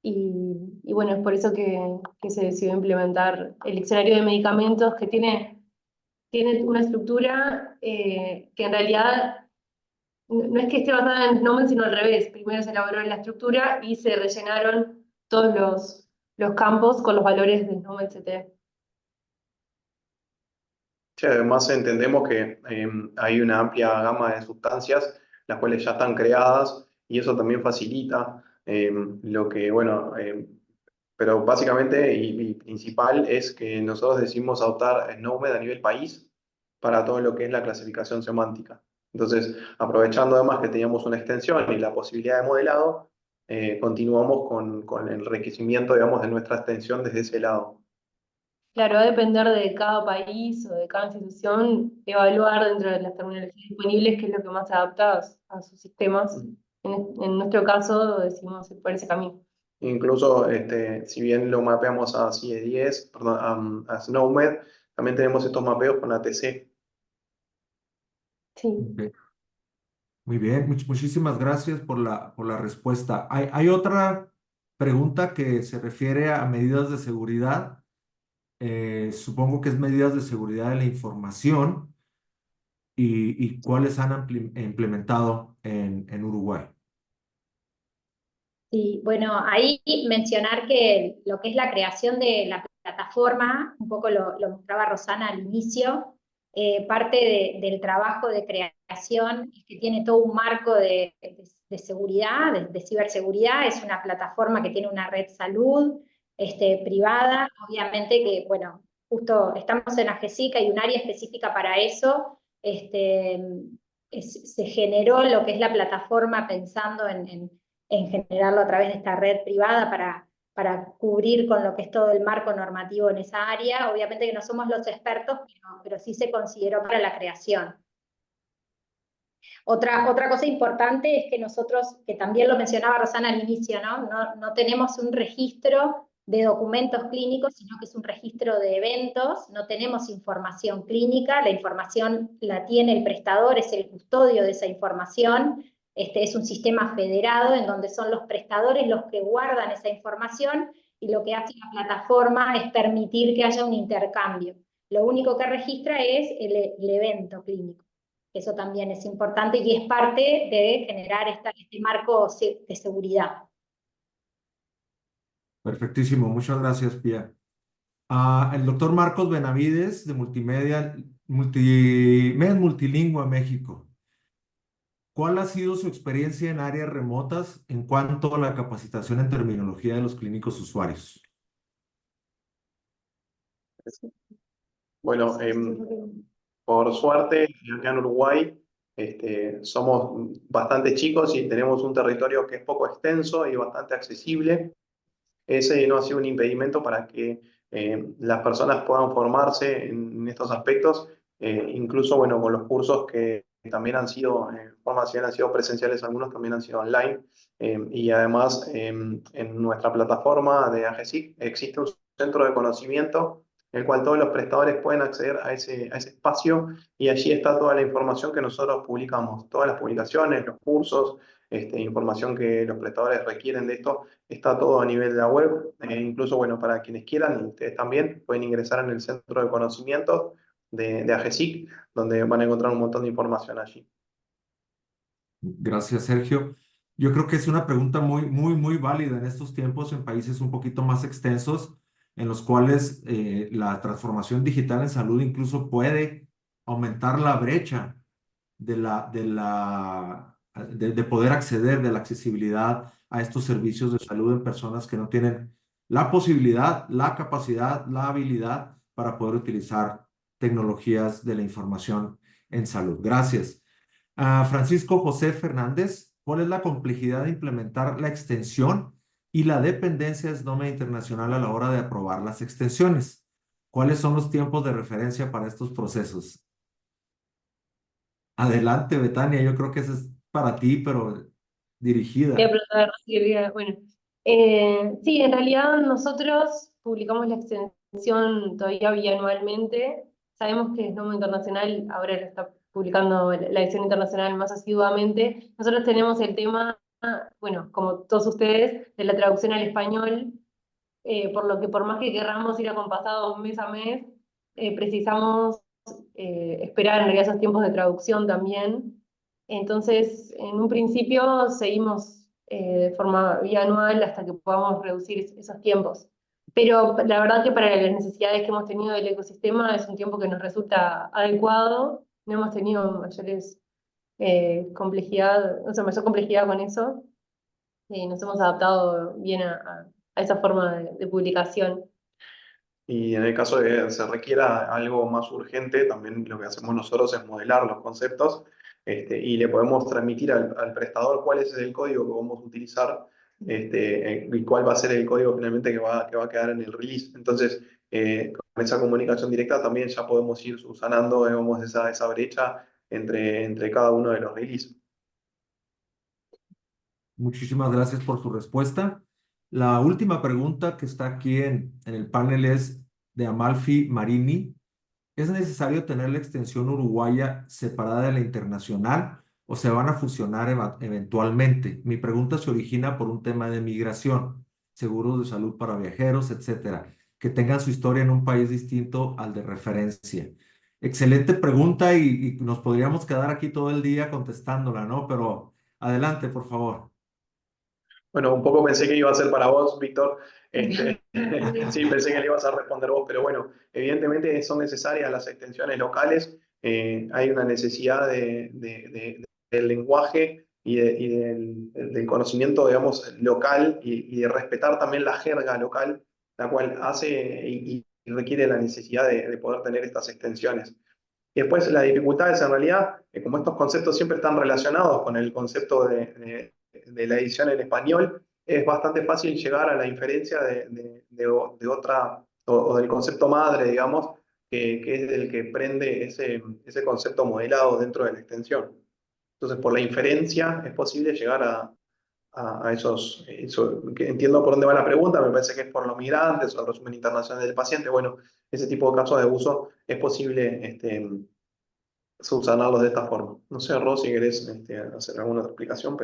Y bueno, es por eso que se decidió implementar el diccionario de medicamentos, que tiene una estructura que en realidad no es que esté basada en SNOMED, sino al revés. Primero se elaboró la estructura y se rellenaron todos los campos con los valores de SNOMED CT. Sí, además entendemos que hay una amplia gama de sustancias, las cuales ya están creadas, y eso también facilita lo que, bueno, pero básicamente y principal es que nosotros decidimos adoptar SNOMED a nivel país para todo lo que es la clasificación semántica. Entonces, aprovechando además que teníamos una extensión y la posibilidad de modelado, continuamos con el enriquecimiento, digamos, de nuestra extensión desde ese lado. Claro, va a depender de cada país o de cada institución evaluar dentro de las terminologías disponibles qué es lo que más se adapta a sus sistemas. En nuestro caso decidimos ir por ese camino. Incluso, si bien lo mapeamos a CIE10, perdón, a SNOMED, también tenemos estos mapeos con ATC. Sí. Ok. Muy bien, muchísimas gracias por la respuesta. Hay otra pregunta que se refiere a medidas de seguridad. Supongo que es medidas de seguridad de la información y cuáles han implementado en Uruguay. Sí, bueno, ahí mencionar que lo que es la creación de la plataforma, un poco lo mostraba Rosana al inicio, parte del trabajo de creación es que tiene todo un marco de seguridad, de ciberseguridad, es una plataforma que tiene una red salud privada, obviamente que, bueno, justo estamos en AGESIC, hay un área específica para eso, se generó lo que es la plataforma pensando en generarlo a través de esta red privada para cubrir con lo que es todo el marco normativo en esa área. Obviamente que no somos los expertos, pero sí se consideró para la creación. Otra cosa importante es que nosotros, que también lo mencionaba Rosana al inicio, no tenemos un registro de documentos clínicos, sino que es un registro de eventos, no tenemos información clínica, la información la tiene el prestador, es el custodio de esa información, es un sistema federado en donde son los prestadores los que guardan esa información y lo que hace la plataforma es permitir que haya un intercambio. Lo único que registra es el evento clínico. Eso también es importante y es parte de generar este marco de seguridad. Perfectísimo, muchas gracias, Pia. El doctor Marcos Benavides de Multimedia Multilingüe México. ¿Cuál ha sido su experiencia en áreas remotas en cuanto a la capacitación en terminología de los clínicos usuarios? Bueno, por suerte, acá en Uruguay somos bastante chicos y tenemos un territorio que es poco extenso y bastante accesible. Ese no ha sido un impedimento para que las personas puedan formarse en estos aspectos, incluso bueno, con los cursos que también han sido, formación han sido presenciales, algunos también han sido online. Y además en nuestra plataforma de AGESIC existe un centro de conocimiento en el cual todos los prestadores pueden acceder a ese espacio y allí está toda la información que nosotros publicamos, todas las publicaciones, los cursos, información que los prestadores requieren de esto. Está todo a nivel de la web, incluso bueno, para quienes quieran, y ustedes también, pueden ingresar en el centro de conocimientos de AGESIC, donde van a encontrar un montón de información allí. Gracias, Sergio. Yo creo que es una pregunta muy válida en estos tiempos en países un poquito más extensos, en los cuales la transformación digital en salud incluso puede aumentar la brecha de poder acceder, de la accesibilidad a estos servicios de salud en personas que no tienen la posibilidad, la capacidad, la habilidad para poder utilizar tecnologías de la información en salud. Gracias. Francisco José Fernández, ¿cuál es la complejidad de implementar la extensión y la dependencia de SNOMED internacional a la hora de aprobar las extensiones? ¿Cuáles son los tiempos de referencia para estos procesos? Adelante, Betania, yo creo que esa es para ti, pero Voy a dirigida. preguntar, Silvia. Bueno, sí, en realidad nosotros publicamos la extensión todavía bianualmente. Sabemos que SNOMED Internacional ahora lo está publicando la edición internacional más asiduamente. Nosotros tenemos el tema, bueno, como todos ustedes, de la traducción al español, por lo que por más que querramos ir acompasados mes a mes, precisamos esperar en realidad esos tiempos de traducción también. Entonces, en un principio seguimos de forma bianual hasta que podamos reducir esos tiempos. pero la verdad que para las necesidades que hemos tenido del ecosistema es un tiempo que nos resulta adecuado. No hemos tenido complejidad, o sea, mayor complejidad con eso. Nos hemos adaptado bien a esa forma de publicación. Y en el caso de que se requiera algo más urgente, también lo que hacemos nosotros es modelar los conceptos y le podemos transmitir al prestador cuál es el código que vamos a utilizar y cuál va a ser el código finalmente que va a quedar en el release. Entonces, con esa comunicación directa también ya podemos ir subsanando, digamos, esa brecha entre cada uno de los releases. Muchísimas gracias por su respuesta. La última pregunta que está aquí en el panel es de Amalfi Marini. ¿Es necesario tener la extensión uruguaya separada de la internacional o se van a fusionar eventualmente? Mi pregunta se origina por un tema de migración, seguros de salud para viajeros, etcétera, que tengan su historia en un país distinto al de referencia. Excelente pregunta y nos podríamos quedar aquí todo el día contestándola, ¿no? Pero adelante, por favor. Bueno, un poco pensé que iba a ser para vos, Víctor. Sí, pensé que le ibas a responder vos, pero bueno, evidentemente son necesarias las extensiones locales. Hay una necesidad del lenguaje del conocimiento, digamos, local y de respetar también la jerga local, la cual hace y requiere la necesidad de poder tener estas extensiones. Y después la dificultad es en realidad, como estos conceptos siempre están relacionados con el concepto de la edición en español, es bastante fácil llegar a la inferencia de otra, o del concepto madre, digamos, que es el que prende ese concepto modelado dentro de la extensión. Entonces, por la inferencia es posible llegar a que entiendo por dónde va la pregunta, me parece que es por los migrantes o el resumen internacional del paciente. Bueno, ese tipo de casos de uso es posible subsanarlos de esta forma. No sé, Ros, si querés hacer alguna otra explicación,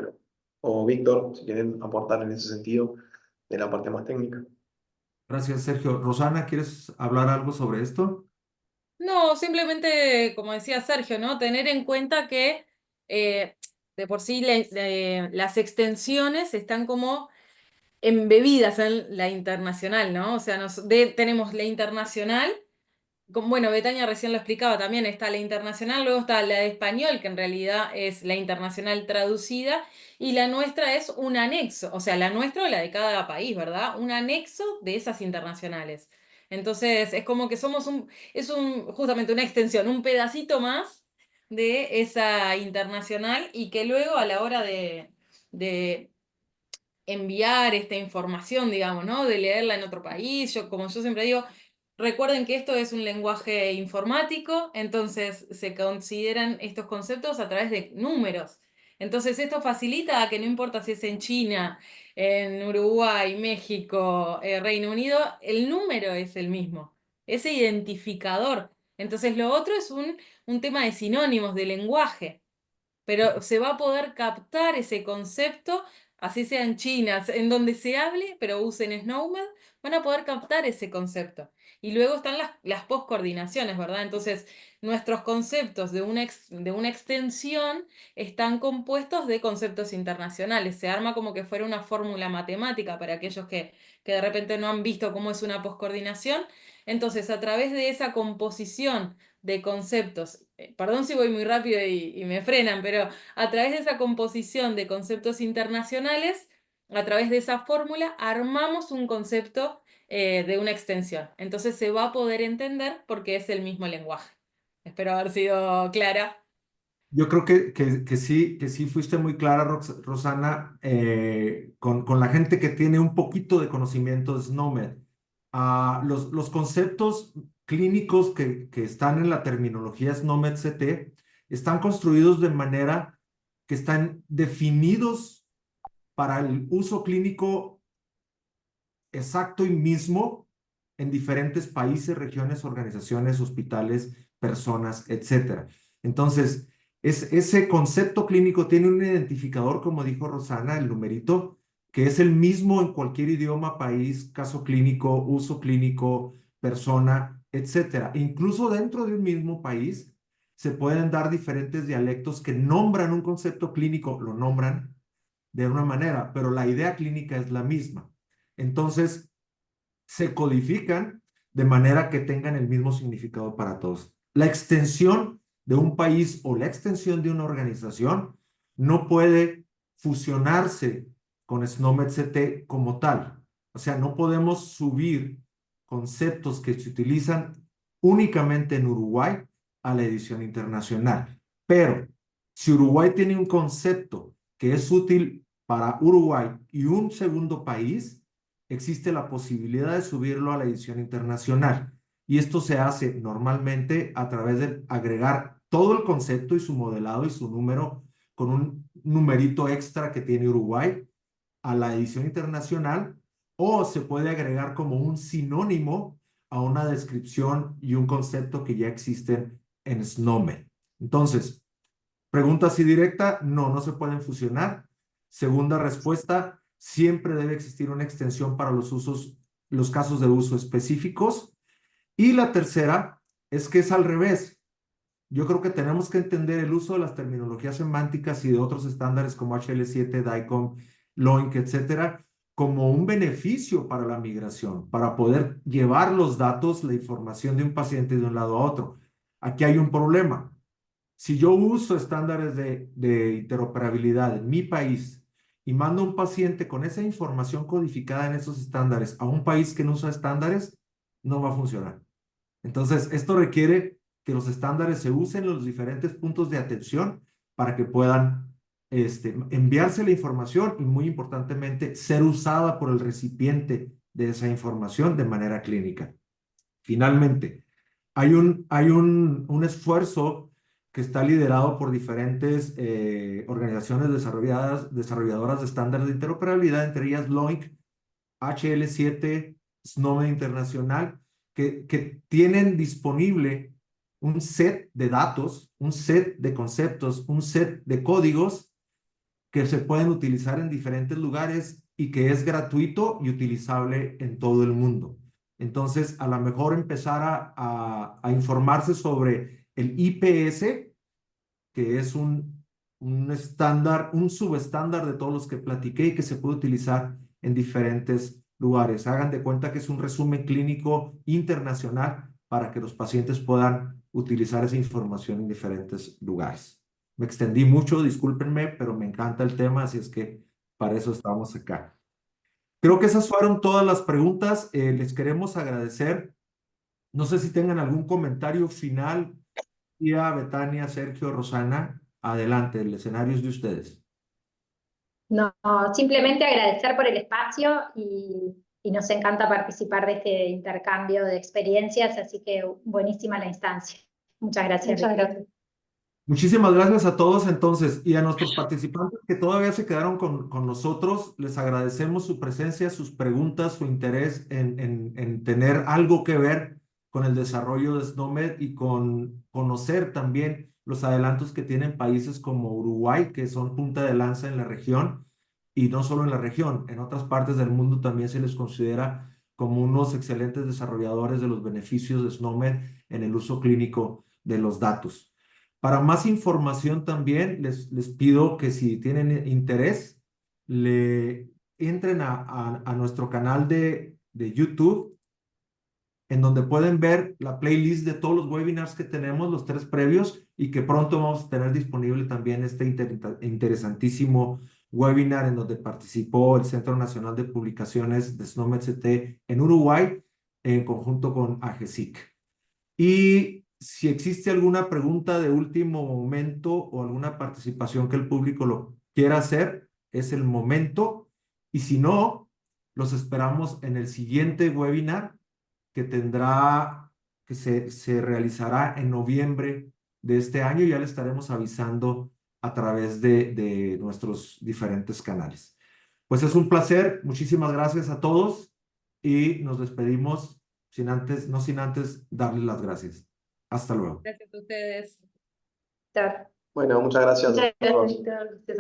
o Víctor, si quieren aportar en ese sentido de la parte más técnica. Gracias, Sergio. Rosana, ¿quieres hablar algo sobre esto? No, simplemente, como decía Sergio, ¿no? Tener en cuenta que de por sí las extensiones están como embebidas en la internacional, ¿no? O sea, tenemos la internacional. Bueno, Betania recién lo explicaba también, está la internacional, luego está la de español, que en realidad es la internacional traducida, y la nuestra es un anexo, o sea, la nuestra o la de cada país, ¿verdad? Un anexo de esas internacionales. Entonces, es como que justamente una extensión, un pedacito más de esa internacional y que luego a la hora de enviar esta información, digamos, ¿no? De leerla en otro país. Como yo siempre digo, recuerden que esto es un lenguaje informático, entonces se consideran estos conceptos a través de números. Entonces esto facilita a que no importa si es en China, en Uruguay, México, Reino Unido, el número es el mismo, ese identificador. Entonces lo otro es un tema de sinónimos, de lenguaje, pero se va a poder captar ese concepto, así sea en China, en donde se hable, pero usen SNOMED, van a poder captar ese concepto. Y luego están las post-coordinaciones, ¿verdad? Entonces, nuestros conceptos de una extensión están compuestos de conceptos internacionales. Se arma como que fuera una fórmula matemática para aquellos que de repente no han visto cómo es una post-coordinación. Entonces, a través de esa composición de conceptos, perdón si voy muy rápido y me frenan, pero a través de esa composición de conceptos internacionales, a través de esa fórmula, armamos un concepto de una extensión. Entonces se va a poder entender porque es el mismo lenguaje. Espero haber sido clara. Yo creo que sí fuiste muy clara, Rosana, con la gente que tiene un poquito de conocimiento de SNOMED. Los conceptos clínicos que están en la terminología SNOMED-CT están construidos de manera que están definidos para el uso clínico exacto y mismo en diferentes países, regiones, organizaciones, hospitales, personas, etcétera. Entonces, ese concepto clínico tiene un identificador, como dijo Rosana, el numerito, que es el mismo en cualquier idioma, país, caso clínico, uso clínico, persona, etcétera. Incluso dentro de un mismo país se pueden dar diferentes dialectos que nombran un concepto clínico, lo nombran de una manera, pero la idea clínica es la misma. Entonces, se codifican de manera que tengan el mismo significado para todos. La extensión de un país o la extensión de una organización no puede fusionarse con SNOMED-CT como tal. O sea, no podemos subir conceptos que se utilizan únicamente en Uruguay a la edición internacional. Pero si Uruguay tiene un concepto que es útil para Uruguay y un segundo país, existe la posibilidad de subirlo a la edición internacional. Y esto se hace normalmente a través de agregar todo el concepto y su modelado y su número con un numerito extra que tiene Uruguay a la edición internacional, o se puede agregar como un sinónimo a una descripción y un concepto que ya existen en SNOMED. Entonces, pregunta así directa, no, no se pueden fusionar. Segunda respuesta, siempre debe existir una extensión para los casos de uso específicos. Y la tercera es que es al revés. Yo creo que tenemos que entender el uso de las terminologías semánticas y de otros estándares como HL7, DICOM, LOINC, etcétera, como un beneficio para la migración, para poder llevar los datos, la información de un paciente de un lado a otro. Aquí hay un problema. Si yo uso estándares de interoperabilidad en mi país y mando a un paciente con esa información codificada en esos estándares a un país que no usa estándares, no va a funcionar. Entonces, esto requiere que los estándares se usen en los diferentes puntos de atención para que puedan enviarse la información y, muy importantemente, ser usada por el recipiente de esa información de manera clínica. Finalmente, hay un esfuerzo que está liderado por diferentes organizaciones desarrolladoras de estándares de interoperabilidad, entre ellas LOINC, HL7, SNOMED Internacional, que tienen disponible un set de datos, un set de conceptos, un set de códigos que se pueden utilizar en diferentes lugares y que es gratuito y utilizable en todo el mundo. Entonces, a lo mejor empezar a informarse sobre el IPS, que es un estándar, un subestándar de todos los que platiqué y que se puede utilizar en diferentes lugares. Hagan de cuenta que es un resumen clínico internacional para que los pacientes puedan utilizar esa información en diferentes lugares. Me extendí mucho, discúlpenme, pero me encanta el tema, así es que para eso estamos acá. Creo que esas fueron todas las preguntas. Les queremos agradecer. No sé si tengan algún comentario final. Betania, Sergio, Rosana, adelante, el escenario es de ustedes. No, simplemente agradecer por el espacio y nos encanta participar de este intercambio de experiencias, así que buenísima la instancia. Muchas gracias. Muchas gracias. Muchísimas gracias a todos entonces y a nuestros participantes que todavía se quedaron con nosotros. Les agradecemos su presencia, sus preguntas, su interés en tener algo que ver con el desarrollo de SNOMED y con conocer también los adelantos que tienen países como Uruguay, que son punta de lanza en la región, y no solo en la región, en otras partes del mundo también se les considera como unos excelentes desarrolladores de los beneficios de SNOMED en el uso clínico de los datos. Para más información también les pido que si tienen interés, le entren a nuestro canal de YouTube, en donde pueden ver la playlist de todos los webinars que tenemos, los 3 previos, y que pronto vamos a tener disponible también este interesantísimo webinar en donde participó el Centro Nacional de Publicaciones de SNOMED-CT en Uruguay, en conjunto con AGESIC. Y si existe alguna pregunta de último momento o alguna participación que el público lo quiera hacer, es el momento. Y si no, los esperamos en el siguiente webinar que se realizará en noviembre de este año. Ya le estaremos avisando a través de nuestros diferentes canales. Pues es un placer. Muchísimas gracias a todos y nos despedimos no sin antes darles las gracias. Hasta luego. Gracias a ustedes. Bueno, muchas gracias. Muchas gracias.